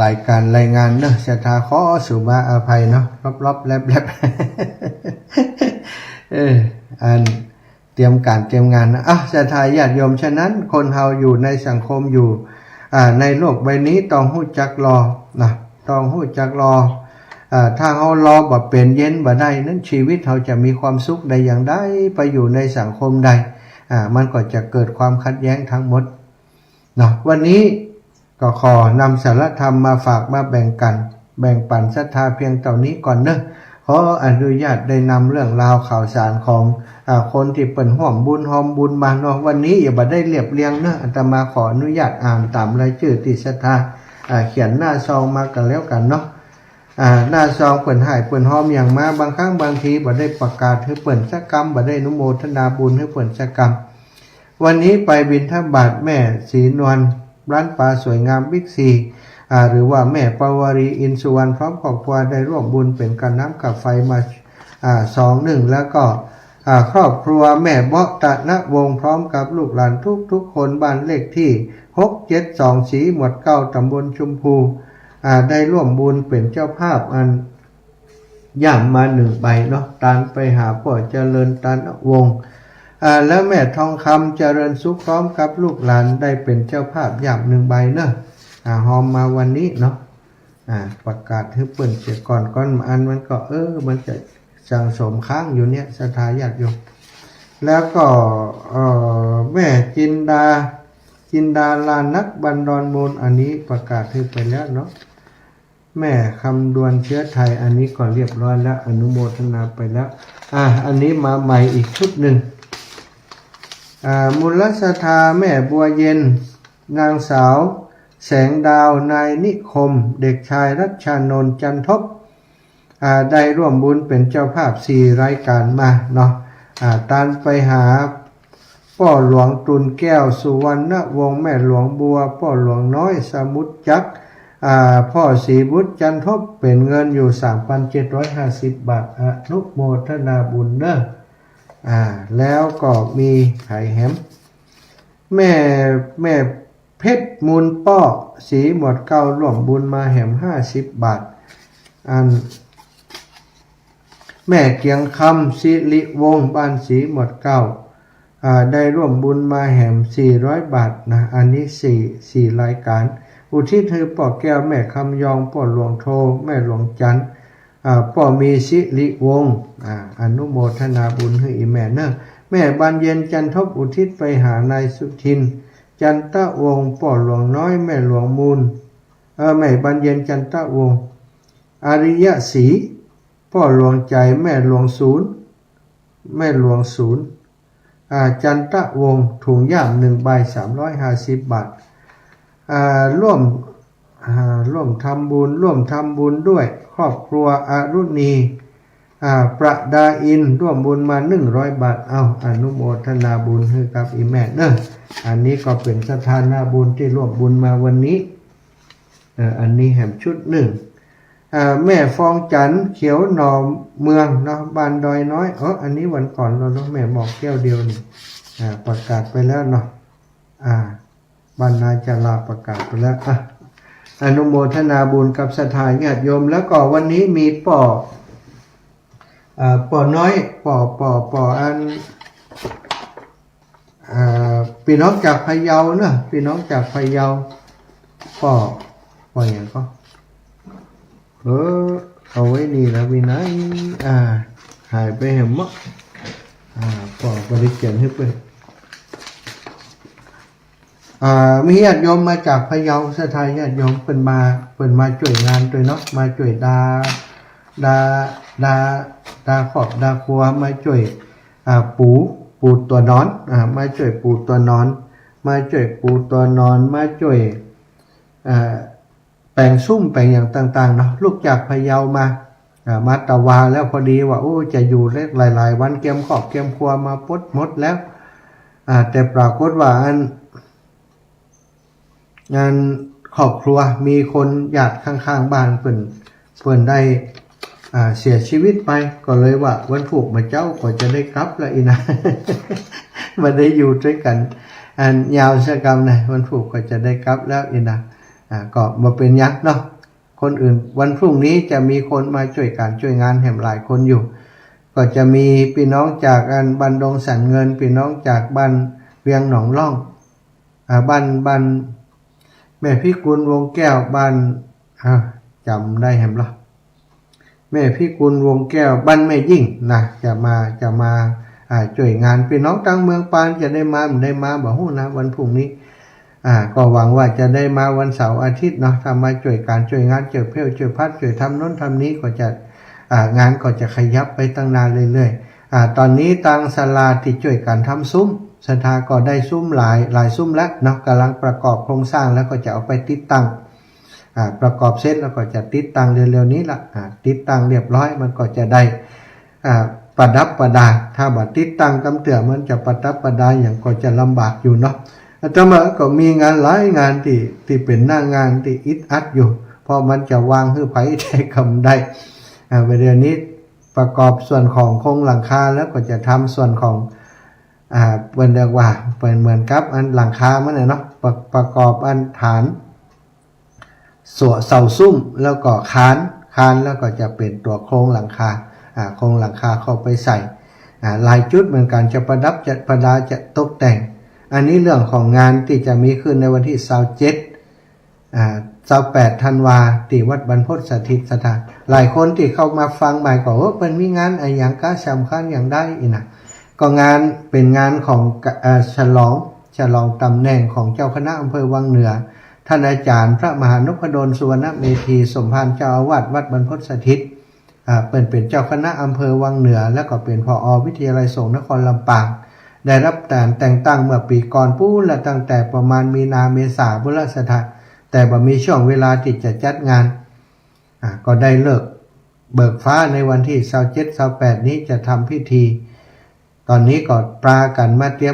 รายการรายงานเนอะศรัทธาขอสุมาอภัยเนาะรอบๆแลบๆอันเตรียมการเตรียมงานนะศรัทธาญาติโยมฉะนั้นคนเฮาอยู่ในสังคมอยู่ในโลกใบนี้ต้องรู้จักรอนะต้องรู้จักรอถ้าเฮารอบ่เป็นเย็นบ่ได้นั้นชีวิตเฮาจะมีความสุขได้อย่างใดไปอยู่ในสังคมใดมันก็จะเกิดความขัดแย้งทั้งหมดเนาะวันนี้ก็ขอนำสารธรรมมาฝากมาแบ่งปันศรัทธาเพียงเท่านี้ก่อนเนอะขออนุญาตได้นำเรื่องราวข่าวสารของคนที่เปิ่นห่วมบุญหอมบุญมาเนาะวันนี้อย่าบ่ได้เรียบเรียงเนอะอาตมาขออนุญาตอ่านตามรายชื่อที่ศรัทธาเขียนหน้าซองมากันแล้วกันเนาะหน้าซองเปิ่นหายเปิ่นหอมอย่างมาบางครั้งบางทีบ่ได้ประกาศให้เปิ่นสักกรรมบ่ได้นุโมทนาบุญให้เปิ่นสักกรรมวันนี้ไปบิณฑบาตแม่ศรีนวลร้านปลาสวยงามบิ๊กซีหรือว่าแม่ปวารีอินสุวรรณพร้อมครอบครัวได้ร่วมบุญเป็นกันน้ำกับไฟมา21แล้วก็ครอบครัวแม่เบาะตะนะวงพร้อมกับลูกหลานทุกคนบ้านเลขที่672สีหมวด9ตำบลชุมพูได้ร่วมบุญเป็นเจ้าภาพอันย่ำมา1ใบเนาะตามไปหาพ่อเจริญตานะวงแล้วแม่ทองคำเจริญสุขพร้อมกับลูกหลานได้เป็นเจ้าภาพย่ำ1ใบเนอะหอมมาวันนี้เนาะประกาศให้เปิ่นเสียก่อนอันมันก็มันจะสังสมค้างอยู่เนี่ยศรัทธาญาติโยมแล้วก็แม่จินดาลานักบันดอนมูลอันนี้ประกาศให้ไปแล้วเนาะแม่คำดวนเชื้อไทยอันนี้ก็เรียบร้อยแล้วอนุโมทนาไปแล้วอันนี้มาใหม่อีกชุดหนึ่งมูลศรัทธาแม่บัวเย็นนางสาวแสงดาวนายนิคมเด็กชายรัชชานนท์จันทบได้ร่วมบุญเป็นเจ้าภาพ4รายการมาเนาะตามไปหาพ่อหลวงตุลแก้วสุวรรณวงศ์แม่หลวงบัวพ่อหลวงน้อยสมุทรจักรพ่อศรีบุตรจันทบเป็นเงินอยู่ 3,750 บาทอนุโมทนาบุญเนอะแล้วก็มีไข่แฮมแม่เพชรมูลป้อสีหมวดเก้าร่วมบุญมาแหม50 บาทแม่เกียงคำสิริวงศ์บ้านสีหมวดเก้าได้ร่วมบุญมาแหม400 บาทนะอันนี้4รายการอุทิศให้ป่อแก้วแม่คำยองป่อหลวงโทแม่หลวงจันทร์ป่อมีสิริวงศ์อนุโมทนาบุญให้อีแม่เนอะแม่บานเย็นจันทบอุทิศไปหานายสุทินจันตะวงศ์ป่อหลวงน้อยแม่หลวงมูลแม่บานเย็นจันตะวงศ์อริยศรีป่อหลวงใจแม่หลวงศูนย์จันตะวงศ์ถุงย่าม1ใบ350 บาทร่วมทำบุญด้วยครอบครัวอรุณีประดาอินร่วมบุญมา100 บาทอนุโมทนาบุญให้กับอีแม่เนอะอันนี้ก็เป็นสถานะบุญที่ร่วมบุญมาวันนี้อันนี้แหมชุดหนึ่งแม่ฟองจันเขียวหนอเมืองเนาะบ้านดอยน้อยอันนี้วันก่อนเราแม่บอกแก้วเดียวนี่ประกาศไปแล้วเนาะบ้านนาจาราประกาศไปแล้วอนุโมทนาบุญกับศรัทธาญาติโยมแล้วก็วันนี้มีป่อ ปอน้อยปออันพี่น้องจากพะเยาเนอะพี่น้องจากพะเยาปออย่างก็เอาไว้นี่แล้ววินัยหายไปเห็นมั้งปอบริเกียนให้ไปมีญาติโยมมาจากพะเยาสถานญาติโยมเป็นมาช่วยงานด้วยเนาะมาช่วยดาขอบดาครัวมาช่วยปูตัวนอนมาช่วยปูตัวนอนมาช่วยปูตัวนอนมาช่วยแปลงซุ่มแปลงอย่างต่างๆเนาะลูกจากพะเยามาตะวาแล้วพอดีว่าจะอยู่หลายๆวันเกียมขอบเกียมครัวมาปดหมดแล้วแต่ปรากฏว่างานครอบครัวมีคนญาติข้างๆบ้านเพิ่นได้เสียชีวิตไปก็เลยว่าวันผูกมาเจ้าก็จะได้กลับแล้วอีนะ มาได้อยู่ด้วยกันยาวชะกรรมนะวันผูกก็จะได้กลับแล้วอีนะก็มาเป็นยักษ์เนาะคนอื่นวันพรุ่งนี้จะมีคนมาช่วยการช่วยงานแห่งหลายคนอยู่ก็จะมีพี่น้องจากบ้านดงสันเงินพี่น้องจากบ้านเวียงหนองล่องบ้านแม่พี่กุลวงแก้วบ้านจำได้แห่งหรอแม่พี่กุลวงแก้วบ้านแม่ยิ่งนะจะมาช่วยงานพี่น้องตั้งเมืองปานจะได้มาบอกฮู้นะวันพรุ่งนี้ก็หวังว่าจะได้มาวันเสาร์อาทิตย์เนาะทำมาช่วยการช่วยงานช่วยเพลช่วยพัดช่วยทำโน้นทำนี้ก็จะงานก็จะขยับไปตั้งนานเรื่อยๆตอนนี้ตังศาลาที่ช่วยการทำซุ้มสถาก็ได้ซุ้มหลายซุ้มแล้วเนาะกำลังประกอบโครงสร้างแล้วก็จะเอาไปติดตั้งประกอบเสร็จแล้วก็จะติดตั้งเร็วๆนี้ละติดตั้งเรียบร้อยมันก็จะได้ประดับประดาถ้าบัดติดตั้งกำเตื่อมันจะประดับประดาอย่างก็จะลำบากอยู่เนาะอาตมาก็มีงานหลายงานที่เป็นหน้างานที่อิดอัดอยู่พอมันจะวางให้ไผได้คำได้เดี๋ยวนี้ประกอบส่วนของโครงหลังคาแล้วก็จะทำส่วนของเป็นเรียกว่าเป็นเหมือนกับอันหลังคามันเนาะประกอบอันฐานเสาซุ้มแล้วก็คานแล้วก็จะเป็นตัวโครงหลังคาโครงหลังคาเข้าไปใส่ลายจุดเหมือนกันจะประดับจะประดาจะตกแต่งอันนี้เรื่องของงานที่จะมีขึ้นในวันที่28ธันวาที่วัดบรรพตสถิตสถานหลายคนที่เข้ามาฟังใหม่ก็เป็นมีงานอะไรอย่างก็สำคัญอย่างได้อีนะก็งานเป็นงานของฉลองตำแหน่งของเจ้าคณะอำเภอวังเหนือท่านอาจารย์พระมหานพดลสุวรรณเมธีสมภารเจ้าอาวาสวัดบรรพตสถิตเป็นเจ้าคณะอำเภอวังเหนือและก็เป็นผอ.วิทยาลัยสงฆ์นครลำปางได้รับการแต่งตั้งเมื่อปีก่อนปู้และตั้งแต่ประมาณมีนาเมษาพุทธศักราชแต่บ่มีช่วงเวลาที่จะจัดงานก็ได้เลิกเบิกฟ้าในวันที่27-28นี้จะทำพิธีตอนนี้ก็ปรากันมาเตรีย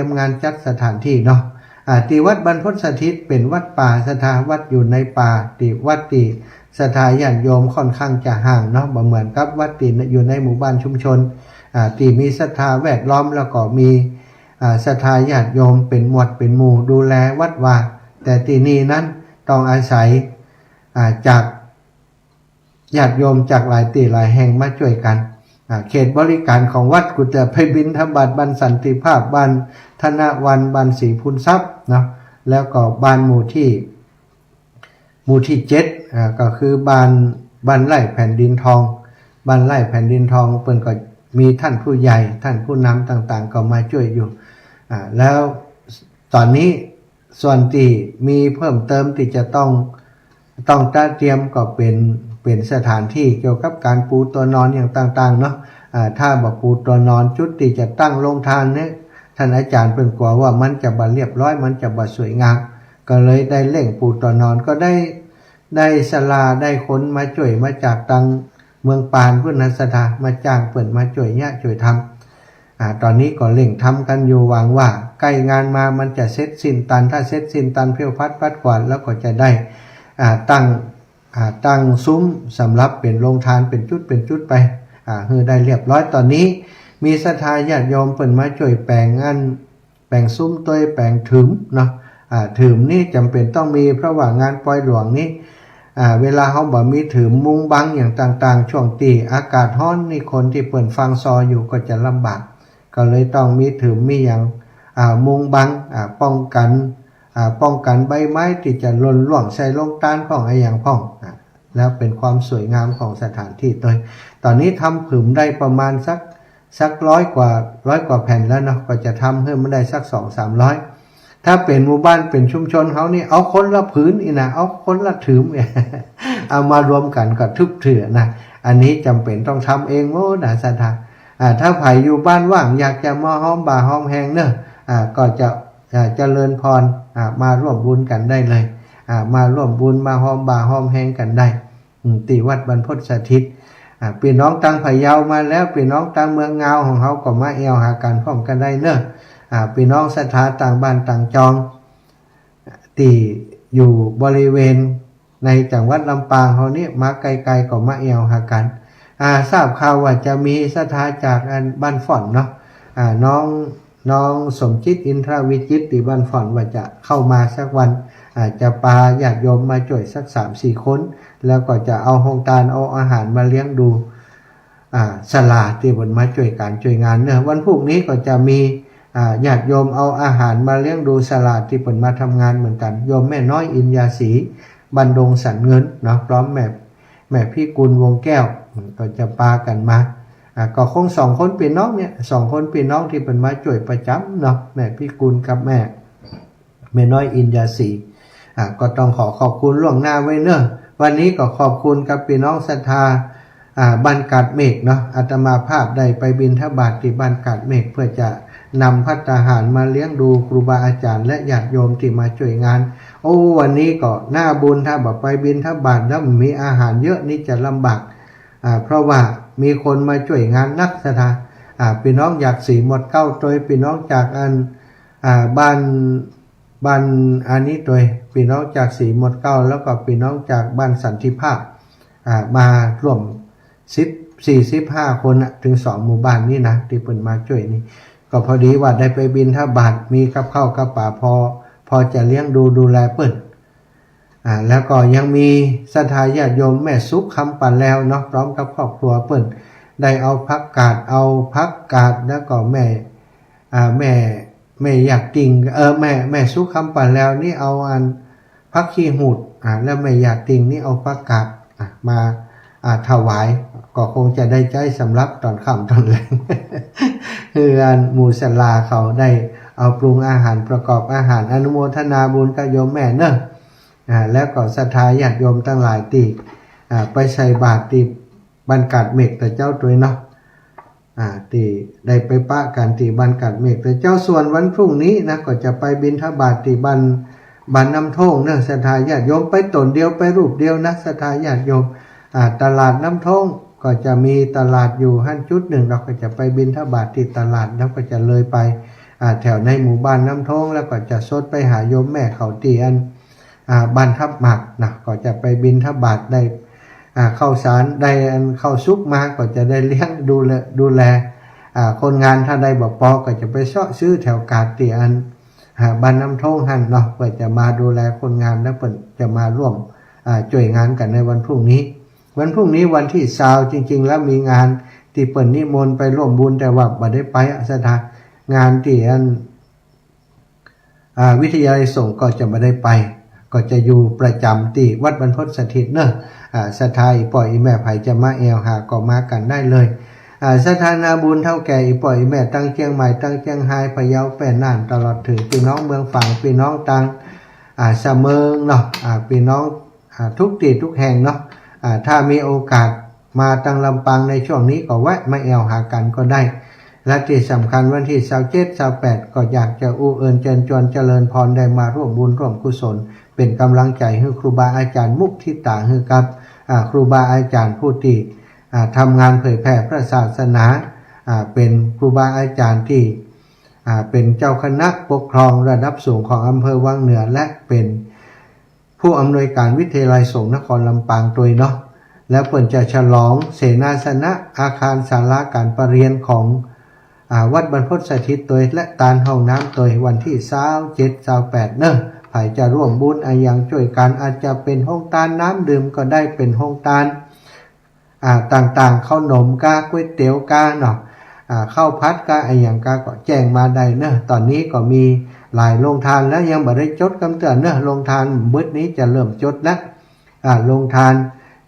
มงานจัดสถานที่เนาะที่วัดบรรพตสถิตเป็นวัดป่าสถาวัดอยู่ในป่าที่วัดที่สถานญาติโยมค่อนข้างจะห่างเนาะบ่เหมือนกับวัดที่อยู่ในหมู่บ้านชุมชนที่มีศรัทธาแวดล้อมแล้วก็มีศรัทธาญาติโยมเป็นหมวดเป็นหมู่ดูแลวัดว่าแต่ที่นี่นั้นต้องอาศัยจากญาติโยมจากหลายที่หลายแห่งมาช่วยกันเขตบริการของวัดกุจะไปบิณฑบาตบ้านสันติภาพบ้านธนวันบ้านศรีพูนทรัพย์เนาะแล้วก็บ้านหมู่ที่7ก็คือบ้านไร่แผ่นดินทองบ้านไร่แผ่นดินทองเพิ่นก็มีท่านผู้ใหญ่ท่านผู้นำต่างๆก็มาช่วยอยู่แล้วตอนนี้ส่วนที่มีเพิ่มเติมที่จะต้องเตรียมก็เป็นสถานที่เกี่ยวกับการปูตัวนอนอย่างต่างๆเนาะถ้าบอกปูตัวนอนจุดที่จะตั้งโรงทานเนี่ยท่านอาจารย์เพิ่นกลัวว่ามันจะบ่เรียบร้อยมันจะบ่สวยงามก็เลยได้เร่งปูตัวนอนก็ได้ศาลาได้คนมาช่วยมาจากตังเมืองปานพุทธสถานมาจ้างเปิ่นมาช่วยเนี่ยช่วยทำตอนนี้ก็เร่งทำกันอยู่หวังว่าใกล้งานมามันจะเสร็จสิ้นตันถ้าเสร็จสิ้นตันเพียวพัดกวาดแล้วก็จะได้ตั้งซุ้มสำหรับเป็นโรงทานเป็นจุดไปได้เรียบร้อยตอนนี้มีศรัทธาญาติโยมเปิ่นมาช่วยแปลงซุ้มตัวแปลงถึมเนาะถึมนี่จำเป็นต้องมีเพราะว่างานปล่อยหลวงนี้ เวลาเขาบ่มีถือมุงบังอย่างต่างๆช่วงตีอากาศร้อนนี่คนที่เปิดฟังซออยู่ก็จะลำบากก็เลยต้องมีถือมีอย่างมุงบังป้องกันใบไม้ที่จะหล่นร่วงใส่ลงต้านของไอ้อย่างพ่องแล้วเป็นความสวยงามของสถานที่ตอนนี้ทำผืมได้ประมาณสักร้อยกว่าแผ่นแล้วเนาะก็จะทำให้มันได้สัก200-300ถ้าเป็นหมู่บ้านเป็นชุมชนเขานี่เอาคนละผืนอีนะเอาคนละถืม เอามารวมกันก็ทึบเถื่อนะอันนี้จำเป็นต้องทำเองโอ้นะสัทธาถ้าไผอยู่บ้านว่างอยากจะมาห้อมบ่าห้อมแหงเนอะก็จะเจริญพรมาร่วมบุญกันได้เลยมาร่วมบุญมาห้อมบ่าห้อมแหงกันได้ตีวัดบรรพตสถิตพี่น้องตังพะเยามาแล้วพี่น้องตังเมืองเงาของเขาก็มาเอวหากันพร้อมกันได้เนอะพี่น้องศรัทธาต่างบ้านต่างจองที่อยู่บริเวณในจังหวัดลำปางเขานี่มาไกลๆก็มาเอวหากันทราบข่าวว่าจะมีศรัทธาจากบ้านฝ่อนเนาะน้องสมจิตอินทรวิจิตที่บ้านฝ่อนว่าจะเข้ามาสักวันจะพาญาติโยมมาช่วยสัก 3-4 คนแล้วก็จะเอาโครงการเอาอาหารมาเลี้ยงดูสลาที่บนมาช่วยการช่วยงานเนอะวันพรุ่งนี้ก็จะมีญาติโยมเอาอาหารมาเลี้ยงดูสลาที่บนมาทำงานเหมือนกันโยมแม่น้อยอินยาศรีบรรดงสันเงินเนาะพร้อมแม่พี่กุลวงแก้วก็จะพากันมาก็คง2 คนพี่น้องเนี่ย2 คนพี่น้องที่เป็นมาช่วยประจำเนาะแม่พี่กุลกับแม่น้อยอินยาศรีก็ต้องขอบคุณล่วงหน้าไว้เนอะวันนี้ก็ขอบคุณกับพี่น้องศรัทธาบ้านกาดเมฆเนาะอาตมาภาพได้ไปบิณฑบาตที่บ้านกาดเมฆเพื่อจะนำภัตตาหารมาเลี้ยงดูครูบาอาจารย์และญาติโยมที่มาช่วยงานวันนี้ก็น่าบุญถ้าบอกไปบิณฑบาตแล้วมีอาหารเยอะนี่จะลำบากเพราะว่ามีคนมาช่วยงานนักศรัทธาพี่น้องอยากสีหมดเก้าโดยพี่น้องจากบ้านอันนี้โดยพี่น้องจากสีหมดเก้าแล้วก็พี่น้องจากบ้านสันติภาพมาร่วม45 คนถึง2 หมู่บ้านนี่นะที่เพิ่นมาช่วยนี่ก็พอดีว่าได้ไปบิณฑบาตมีกับข้าวกับป่าพอจะเลี้ยงดูแลเปิ้นแล้วก็ยังมีศรัทธาญาติโยมแม่สุขคำปั่นแล้วเนาะพร้อมกับครอบครัวเปิ้นได้เอาผักกาดแล้วก็แม่อยากติ่งแม่สุขคำปั่นแล้วนี่เอาผักขี้หูดแล้วแม่อยากติ่งนี่เอาผักกาดมาถวายก็คงจะได้ใจสำหรับตอนค่ำตอนแลง คือหมู่ศาลาเขาได้เอาปรุงอาหารประกอบอาหารอนุโมทนาบุญกับโยมแม่เนอะแล้วก็ศรัทธาญาติโยมทั้งหลายที่ไปใส่บาตรที่บ้านกาดเมฆแต่เจ้าตัวเนาะที่ได้ไปปะกันที่บ้านกาดเมฆแต่เจ้าส่วนวันพรุ่งนี้นะก็จะไปบิณฑบาตที่บ้านน้ำท่งเนอะศรัทธาญาติโยมไปตนเดียวไปรูปเดียวนะศรัทธาญาติโยมตลาดน้ำท่งก็จะมีตลาดอยู่จุดหนึ่งเราก็จะไปบิณฑบาตที่ตลาดแล้วก็จะเลยไปแถวในหมู่บ้านน้ำท่งแล้วก็จะซดไปหาโยมแม่เขาตีบ้านทับหมักนะก็จะไปบิณฑบาตได้ข้าวสารได้ข้าวซุกมาก็จะได้เลี้ยงดูแลคนงานถ้าได้บอกปอก็จะไปเสาะซื้อแถวกาดตีบ้านน้ำท่งหันเนาะเพื่อจะมาดูแลคนงานแล้วเปิดจะมาร่วมช่วยงานกันในวันพรุ่งนี้วันที่20จริงๆแล้วมีงานที่เปิดนิมนต์ไปร่วมบุญแต่ว่าบ่ได้ไปศรัทธางานที่วิทยาลัยสงฆ์ก็จะไม่ได้ไปก็จะอยู่ประจำที่วัดบรรพตสถิตเนอะศรัทธาอีปล่อยอีแม่ไผจะมาเอวหาก็มากันได้เลยศรัทธานาบุญเท่าแก่อีปล่อยอีแม่ตั้งเชียงใหม่ตั้งเชียงไฮ้พะเยาแป้นน่านตลอดถึงพี่น้องเมืองฝั่งพี่น้องตังเสมิงเนาะพี่น้องทุกที่ทุกแห่งเนาะถ้ามีโอกาสมาตั้งลำปางในช่วงนี้ก็แวะมาแอวหากันก็ได้และที่สำคัญวันที่27-28ก็อยากจะเอิญเชิญชวนเจริญพรได้มาร่วมบุญร่วมกุศลเป็นกำลังใจให้ครูบาอาจารย์มุทิตาให้กับครูบาอาจารย์ผู้ที่ทำงานเผยแผ่พระศาสนาเป็นครูบาอาจารย์ที่เป็นเจ้าคณะปกครองระดับสูงของอำเภอวังเหนือและเป็นผู้อำนวยการวิทยาลัยสงฆ์นครลำปางตัวเนาะแล้วเปิ่นจะฉลองเสนาสนะอาคารศาลาการประเรียนของวัดบรรพตสถิตตัวและตานห้องน้ำตัววันที่27-28เนอะไผ ายจะร่วมบุญอย่างช่วยกันอาจจะเป็นห้องทานน้ำดื่มก็ได้เป็นห้องทานต่างๆข้าวนมกาก๋วยเตี๋ยวกาเนาะข้าวพัดกาอย่างกาก็แจ้งมาได้เนอะตอนนี้ก็มีหลายโรงทานแล้วยังไม่ได้จดคำเตือนเนอะโรงทานมื้อนี้จะเริ่มจดแล้วโรงทาน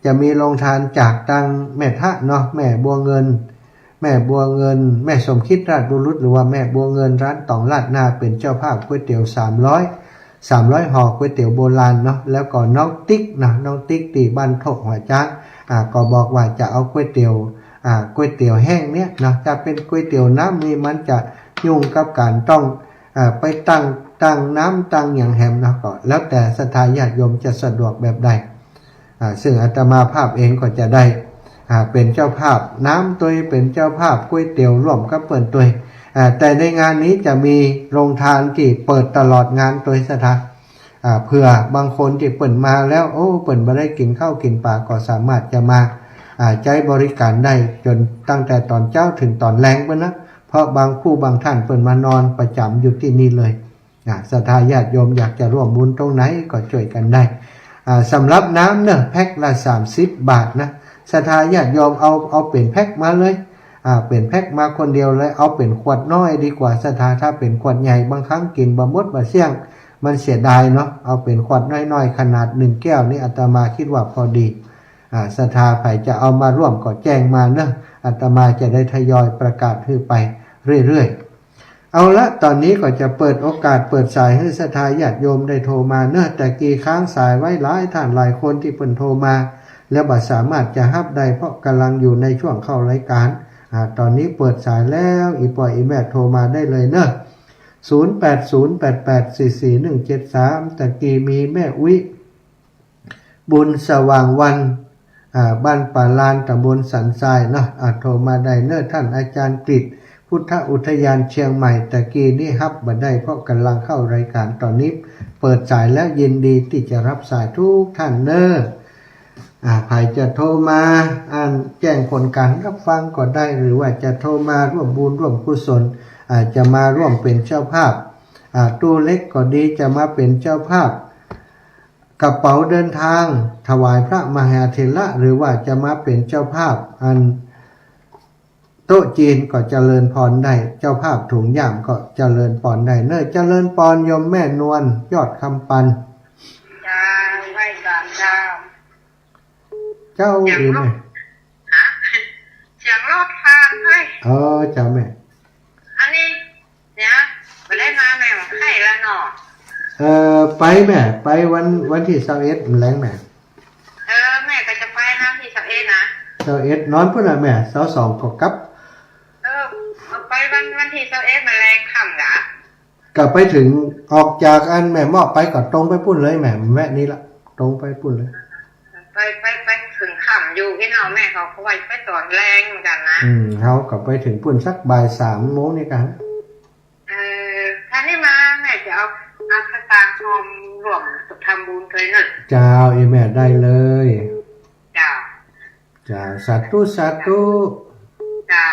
จะมีโรงทานจากตังแม่ทะเนาะแม่บัวเงินแม่สมคิดราชบุรุษหรือว่าแม่บัวเงินร้านตองลาดหน้าเป็นเจ้าภาพก๋วยเตี๋ยว300ห่อก๋วยเตี๋ยวโบราณเนาะแล้วก็น้องติ๊กนะน้องติ๊กตีบ้านโถกหัวจ้างก็บอกว่าจะเอาก๋วยเตี๋ยวแห้งเนี้ยนะจะเป็นก๋วยเตี๋ยวน้ำนี่มันจะยุ่งกับการต้องไปตั้งน้ำตั้งอย่างแฮมนะก็แล้วแต่ศรัทธาญาติโยมจะสะดวกแบบใดซึ่งอาตมาภาพเองก็จะได้เป็นเจ้าภาพน้ำตัวเป็นเจ้าภาพก๋วยเตี๋ยวร่วมกับเปิ่นตัวแต่ในงานนี้จะมีโรงทานที่เปิดตลอดงานตัวศรัทธาเผื่อบางคนที่เปิ่นมาแล้วเปิ่นมาได้กินข้าวกินปลาก็สามารถจะมาใช้บริการได้จนตั้งแต่ตอนเช้าถึงตอนแลงเปิ้นนะเพราะบางผู้บางท่านเปิ่นมานอนประจำอยู่ที่นี่เลยศรัทธาญาติโยมอยากจะร่วมบุญตรงไหนก็ช่วยกันได้สำหรับน้ำเนี่ยแพ็คละ30 บาทนะศรัทธาญาติโยมเอาเป็นแพ็คมาเลยเป็นแพ็คมาคนเดียวเลยเอาเป็นขวดน้อยดีกว่าศรัทธาถ้าเป็นขวดใหญ่บางครั้งกินบะมดบะเสี่ยงมันเสียดายเนาะเอาเป็นขวดน้อยๆขนาด1 แก้วนี่อาตมาคิดว่าพอดีศรัทธาใครจะเอามาร่วมก็แจ้งมาเนอะอาตมาจะได้ทยอยประกาศให้ไปเรื่อยๆเอาละตอนนี้ก็จะเปิดโอกาสเปิดสายให้ศรัทธาญาติโยมได้โทรมาเนอะแต่กี่ค้างสายไว้หลายท่านหลายคนที่เพิ่นโทรมาแล้วบ่สามารถจะรับได้เพราะกำลังอยู่ในช่วงเข้ารายการตอนนี้เปิดสายแล้วอีปอยอีแม่โทรมาได้เลยเนอะ0808844173ตะกี้มีแม่อุ้ยบุญสว่างวันบ้านป่าลานตำบลสันทรายเนาะโทรมาได้เนอะท่านอาจารย์กฤษพุทธอุทยานเชียงใหม่ตะกี้นี่รับบ่ได้เพราะกำลังเข้ารายการตอนนี้เปิดสายแล้วยินดีที่จะรับสายทุกท่านเนอะใครจะโทรมาแจ้งผลการรับฟังก็ได้หรือว่าจะโทรมาร่วมบุญร่วมกุศลจะมาร่วมเป็นเจ้าภาพตู้เล็กก็ดีจะมาเป็นเจ้าภาพกระเป๋าเดินทางถวายพระมหาเถระหรือว่าจะมาเป็นเจ้าภาพโต๊ะจีนก็เจริญพรได้เจ้าภาพถุงย่ามก็เจริญพรได้เนอะเจริญพรโยมแม่นวลยอดคำปันไว้ก่อนเจ้าอีแม่เสียงรถทางให้เจ้าแม่อันนี้เนี่ยไปเล่นมาแม่ของไข่แล้วเนาะไปแม่ไปวันที่21แรงแม่แม่ก็จะไปนะที่21นะ21นอนพุ่นน่ะแม่22ก็กลับไปวันที่21มันแรงค่ำกะก็ไปถึงออกจากแม่มอบไปก็ตรงไปพุ่นเลยแม่แวะนี้ละตรงไปพุ่นเลยไปถึงค่ำอยู่ที่เนาะแม่เขาไว้ไปตอนแรงเหมือนกันนะเฮาก็ไปถึงพุ่นสักบ่าย 3 โมงนี่กันท่านนี่มาแม่จะเอาคตาหอมรวมทำบุญเลยเนอะเจ้าอีแม่ได้เลยเจ้าสาธุเจ้า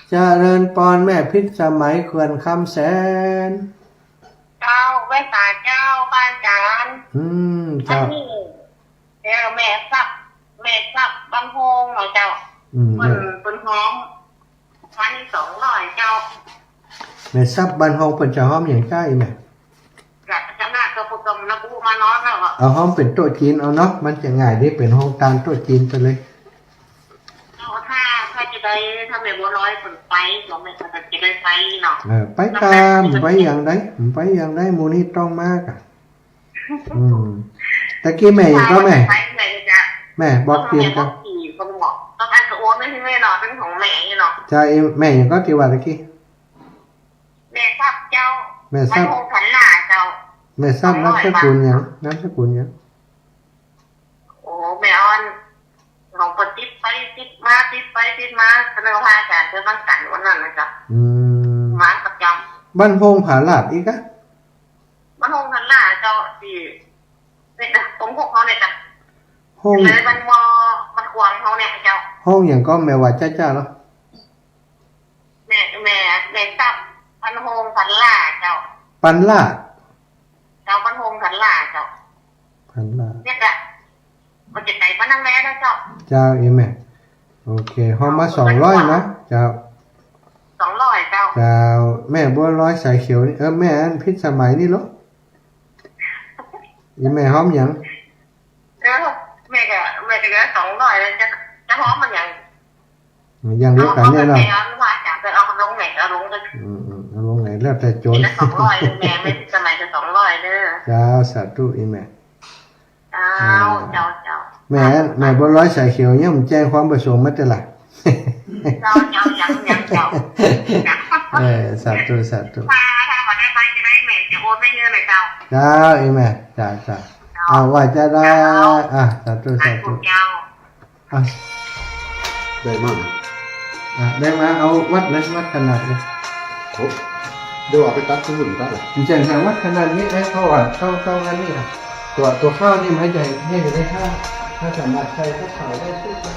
เจริญพรแม่พิษสมัยเขื่อนคำแสนเจ้าไว้ตาเจ้าบ้านจานเจ้าเดี๋ยวแม่ซับบังโฮงหน่อยเจ้าเป็นหอมพัน200เจ้าแม่ซับบันฮองเปิ่นจะหอมอย่างใกล้แม่จะน่าจะปุกมนะบูมานอนแล้วเอาหอมเป็นโต๊ะจีนเอาเนาะมันจะง่ายได้เป็นห้องตาลโต๊ะจีนไปเลยถ้าจะได้ถ้าแม่บัวร้อยคนไปบอกแม่จะได้ไปเนาะไปตามไปอย่างใดหมู่นี้ต้องมากตะกี้แม่ยังก็แม่บอกเตียนกันต้องการจะโอนไม่ใช่แม่เนาะเป็นของแม่เนาะใช่แม่ยังก็ที่ว่าตะกี้แม่ซับเจ้าแม่ซับขันหน้าเจ้าแม่ซับน้ำสกุลยังโอ้แม่ออนของปฏิไปติดมาทำไมว่าอาจารย์เธอบ้านกันวันนั้นนะครับมาประจำบ้านโฮงผาลาดอีกอะบ้านโฮงขันหน้าเจ้าที่เนี่ยจ้ะตรงพวกเขาเนี่ยจ้ะห้องเลยมันควงเขาเนี่ยเจ้าห้องอย่างก็แม่ว่าจ้าเหรอแม่ซับปันโฮงปันล่าเจ้าปันล่า พันละ เนี่ยกะมันจะใจมันนั่งแม่นะเจ้า เจ้าอีแม่โอเคห้องมา200นะเจ้า 200เจ้า เจ้าแม่บัวร้อยสายเขียวนี่แม่อันพิษสมัยนี่เหรออีแม่หอมหยัง แม่ก็200แล้วจะหอมมันอย่าง ยังเดียวกันเนี่ยเนาะ เอาว่าจะไปเอาลงไหนเอาลงกัน เอาลงไหนแล้วแต่โจร ละ200แม่ไม่สมัยจะ200เด้อ เจ้าสาธุอีแม่ เจ้า แม่บัวร้อยสายเขียวเนี่ยมันแจ้งความประสงค์มาแต่ละ เจ้ายังเจ้า สาธุสาธุ ถ้ามาได้ไปจะได้แม่จะโอนไม่เยอะเลยเจ้า เจ้าอีแม่จ้าเอาว่าจะได้สาธุสาธุ เจ้า ได้มาก ได้มาเอาวัดเลยวัดขนาดเลย โอ้เดี๋ยวเอาไปตัดที่หุ่นตัดเลย จริงๆวัดขนาดนี้ได้เข้างั้นนี่ครับตัวข้าวนี่ให้ใจให้อยู่ได้ถ้าสามารถใช้ถ้าขายได้ชื่อเขา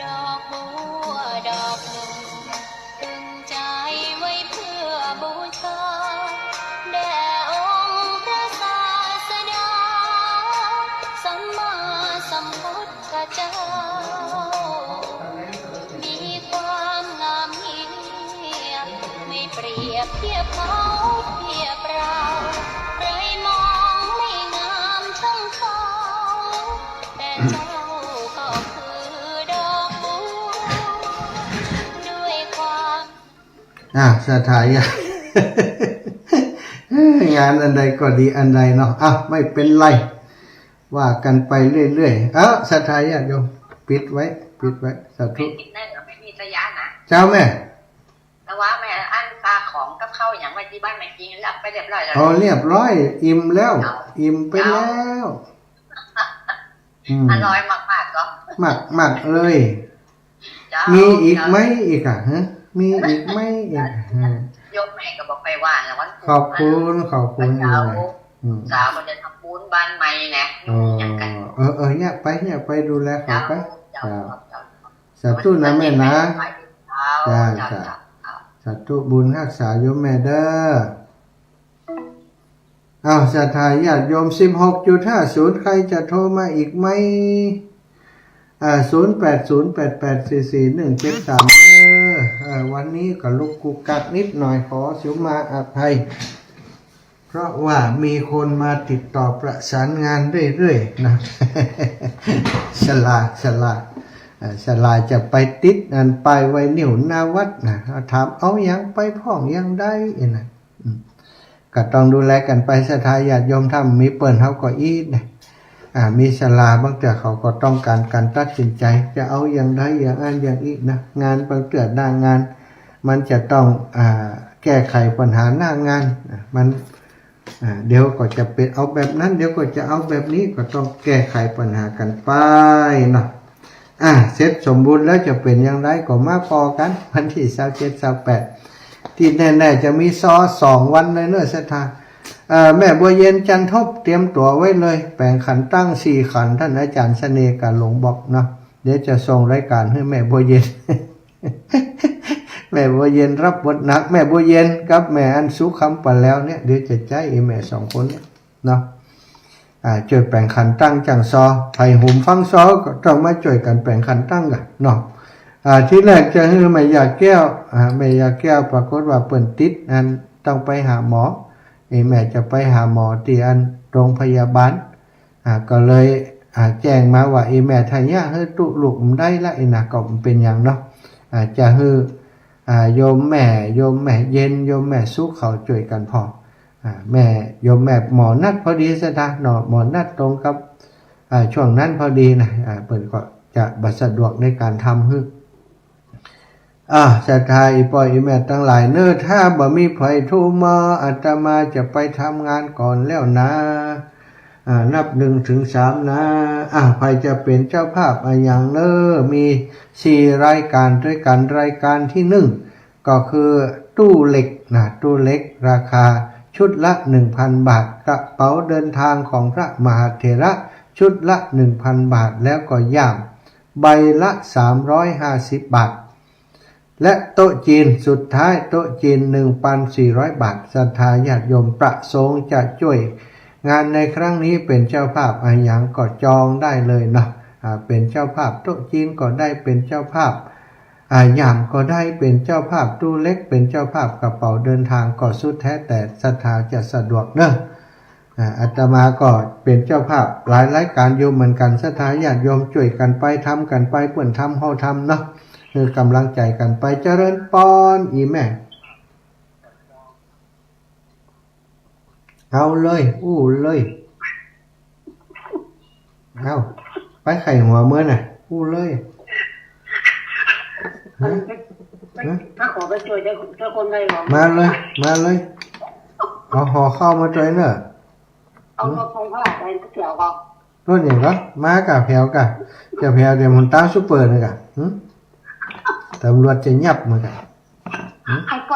ดอกบัวดอกหนึ่งตึงใจไว้เพื่อบูชาแด่องค์พระศาสดาสัมมาสัมพุทธเจ้ามีความงามเยี่ยมไม่เปรียบเทียบเขาเทียบเราใครมองไม่งามช่างเขาแต่เจ้าก็คือดอกบัวด้วยความ สถาย งานอันใดก็ดีอันใดเนาะไม่เป็นไรว่ากันไปเรื่อยๆสถายโยมปิดไว้สาธุ ไม่กินได้หรอไม่มีระยะนะ เจ้าแม่ แต่ว่าแม่อันตาของกับข้าวอย่างไว้ที่บ้านแม่กินรับไปเรียบร้อยแล้ว เรียบร้อยอิ่มแล้วอิ่มไปแล้ว อร่อยมากๆก็ มากเลยมีอีกไหมอีกฮะมีอีกไหมอีก ยกแม่ก็บอกไปว่าแล้ววัน ขอบคุณอยู่เลย สาวมันจะทำปูนบ้านใหม่นะอย่างกัน เนี่ยไปดูแลเขาไป เจ้า สาธุนะแม่นะสาธุบุญรักษาโยมแม่เด้อศรัทธาญาติโยม16.50ใครจะโทรมาอีกไหม0808844173วันนี้ก็ลุกกุกกักนิดหน่อยขอสิวมาอภัยเพราะว่ามีคนมาติดต่อประสานงานเรื่อยๆนะ ฉลาจะไปติดอันไปไว้นิ้วหน้าวัดนะถามเอายังไปพ่องยังได้นะก็ต้องดูแลกันไปศรัทธาญาติโยมถ้ามีเปิ่นเขาก็อีดนะมีศาลาบางแต่เขาก็ต้องการตัดสินใจจะเอาอย่างใดอย่างอันอย่างอีกนะงานบางเตือหน้างานมันจะต้องแก้ไขปัญหาหน้างานมันเดี๋ยวก็จะเป็นเอาแบบนั้นเดี๋ยวก็จะเอาแบบนี้ก็ต้องแก้ไขปัญหากันไปเนาะเสร็จสมบูรณ์แล้วจะเป็นอย่างไรก็มาพอกันวันที่27-28ที่แน่ๆจะมี2 วันเลยเนอะศรัทธาแม่บัวเย็นจันทบเตรียมตัวไว้เลยแปลงขันตั้ง4ขันท่านอาจารย์เสน่ห์การหลงบอกเนาะเดี๋ยวจะส่งรายการให้แม่บัวเย็น แม่บัวเย็นรับบทหนักแม่บัวเย็นกับแม่อันสุขคำไปแล้วเนี่ยเดี๋ยวจะใจแม่2 คนเนี่ยเนาะช่วยแปลงขันตั้งจังซอไผ่หุ่มฟังซอก็ต้องมาช่วยกันแปลงขันตั้งกันเนาะที่แรกจะให้แม่ยาแก้วแม่ยาแก้วปรากฏว่าเปิ่นติดอันต้องไปหาหมอแม่จะไปหาหมอที่อันโรงพยาบาลก็เลยแจ้งมาว่าแม่ทายาให้ตุลูกได้ละนะก็เป็นอย่างเนาะจะให้โยมแม่เย็นโยมแม่สุขเขาช่วยกันพอแม่โยมแม่หมอนัดพอดีซะนะหมอนัดตรงกับช่วงนั้นพอดีนะเปิดก็จะบัดสะดวกในการทำให้ศรัทธาอีปอยอีแม่ทั้งหลายเน้อถ้าบ่มีไผโทรมาอาตมาจะไปทำงานก่อนแล้วนะนับ1 ถึง 3นะใครจะเป็นเจ้าภาพอย่างเน้อมี4 รายการด้วยกันรายการที่1ก็คือตู้เหล็กนะตู้เหล็กราคา ชุดละ 1,000 บาทกระเป๋าเดินทางของพระมหาเถระชุดละ 1,000 บาทแล้วก็ย่ามใบละ350 บาทและโต๊ะจีนสุดท้ายโต๊ะจีน 1,400 บาทศรัทธาญาติโยมประสงค์จะช่วยงานในครั้งนี้เป็นเจ้าภาพอะไรอย่างก็จองได้เลยเนาะเป็นเจ้าภาพโต๊ะจีนก็ได้เป็นเจ้าภาพยามก็ได้เป็นเจ้าภาพตู้เล็กเป็นเจ้าภาพกระเป๋าเดินทางก็สุดแท้แต่ศรัทธาจะสะดวกเนอะอาตมาก็เป็นเจ้าภาพหลายรายการโยมเหมือนกันศรัทธาญาติโยมช่วยกันไปทำกันไปเพื่อนทำเฮาทำเนาะคือกำลังใจกันไปเจริญปอนอีแม่เอาเลยอู้เลยเอาไปไข่หัวเมื่อน่ะอู้เลยถ้าขอไปช่วยเจ้าคนได้หรอมาเลยเอาห่อข้าวมาช่วยเนอะเอารถไฟฟ้าไปเที่ยวก็รถอย่างก็มากับแผวกับจะแผวเดี๋ยวมันตั้งซุปเปอร์เลยกับตำรวจจะยับมากับใครไป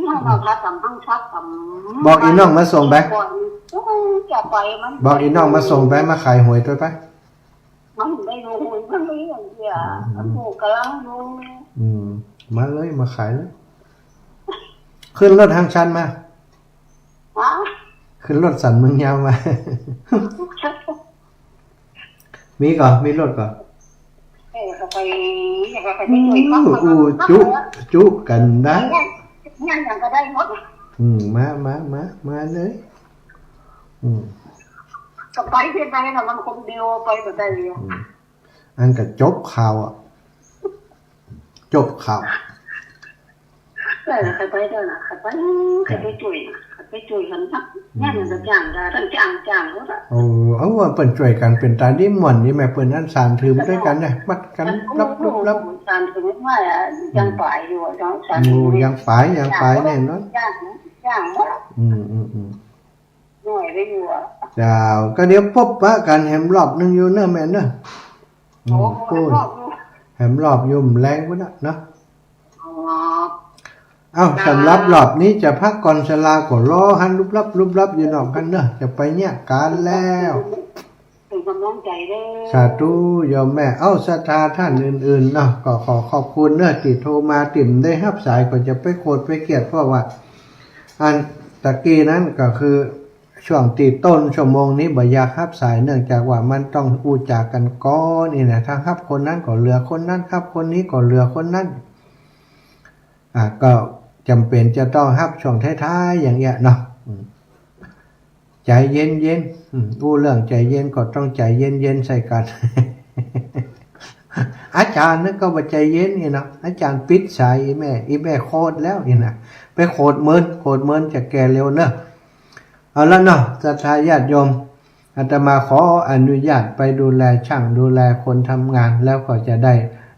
เราพาตำทั้งชักตำบอกอีน้องมาส่งไปจะไปมันบอกอีน้องมาส่งไปมาขายหวยตัวไปมันไม่รู้มันไม่อย่างเดียวมันถูกกำลังดูมาเลยมาขายเลยขึ้นรถทางชันมาขึ้นรถสันมึงยาวมามีก่อนมีรถก่อนจุกันได้งั้นอย่างก็ได้หมดมาเลยก็ไปเพียงใดนะมันคนเดียวไปแบบใดเลยอันก็จบข่าวอ่ะจบข่าวใครไปเด้อนะใครไปช่วยกันนะงั้นอย่างจะจ้างได้ทั้งจ้างก็ได้เอาว่าเปิ่นช่วยกันเป็นตาดิม่วนนี่แม่เปิ่นอันสานถือด้วยกันเนี่ยมัดกันรับสานถือว่ายังฝ่ายอยู่จังสานยังฝ่ายแน่นอนจ้างว่าหน่วยได้อยู่อ่ะเจ้าก็เดี๋ยวพบปะกันแหมรอบนึงอยู่เนอะแม่เนอะพูดแหมรอบยุ่มแรงพุ่นน่ะเนาะสำหรับรอบนี้จะพักก่อนชลาก็รอหันรูปรับอยู่นอกกันเนอะจะไปเนี่ยการแล้วเป็นกำลังใจเด้อสาธุโยมแม่ศรัทธาท่านอื่นๆเนาะก็ขอขอบคุณเนอะที่โทรมาติ่มได้รับสายก็จะไปโคตรไปเกียดเพราะว่าอันตะกี้นั้นก็คือช่วงตีต้นชั่วโมงนี้บ่อยากรับสายเนื่องจากว่ามันต้องอู้จากันก้อนนี่นะถ้ารับคนนั้นก็เหลือคนนั้นครับคนนี้ก็เหลือคนนั้นก็จำเป็นจะต้องรับช่วงท้ายๆอย่างเงี้ยเนาะใจเย็นอู้เรื่องใจเย็นก็ต้องใจเย็นใส่กัน อาจารย์นั่นก็ว่าใจเย็นนี่เนาะอาจารย์ปิดสายอีแม่โคตรแล้วนี่นะไปโคตรเมินจะแก่เร็วเนอะเอาละเนาะศรัทธาญาติโยมอาตมาขออนุญาตไปดูแลช่างดูแลคนทำงานแล้วก็จะได้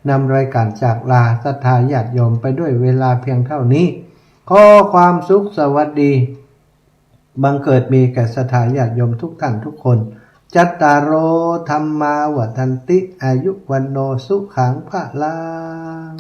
นำรายการจากลาศรัทธาญาติโยมไปด้วยเวลาเพียงเท่านี้ขอความสุขสวัสดีบังเกิดมีแก่ศรัทธาญาติโยมทุกท่านทุกคนจัตตารโอธัมมาวัฏันติอายุวันโนสุขังพะลัง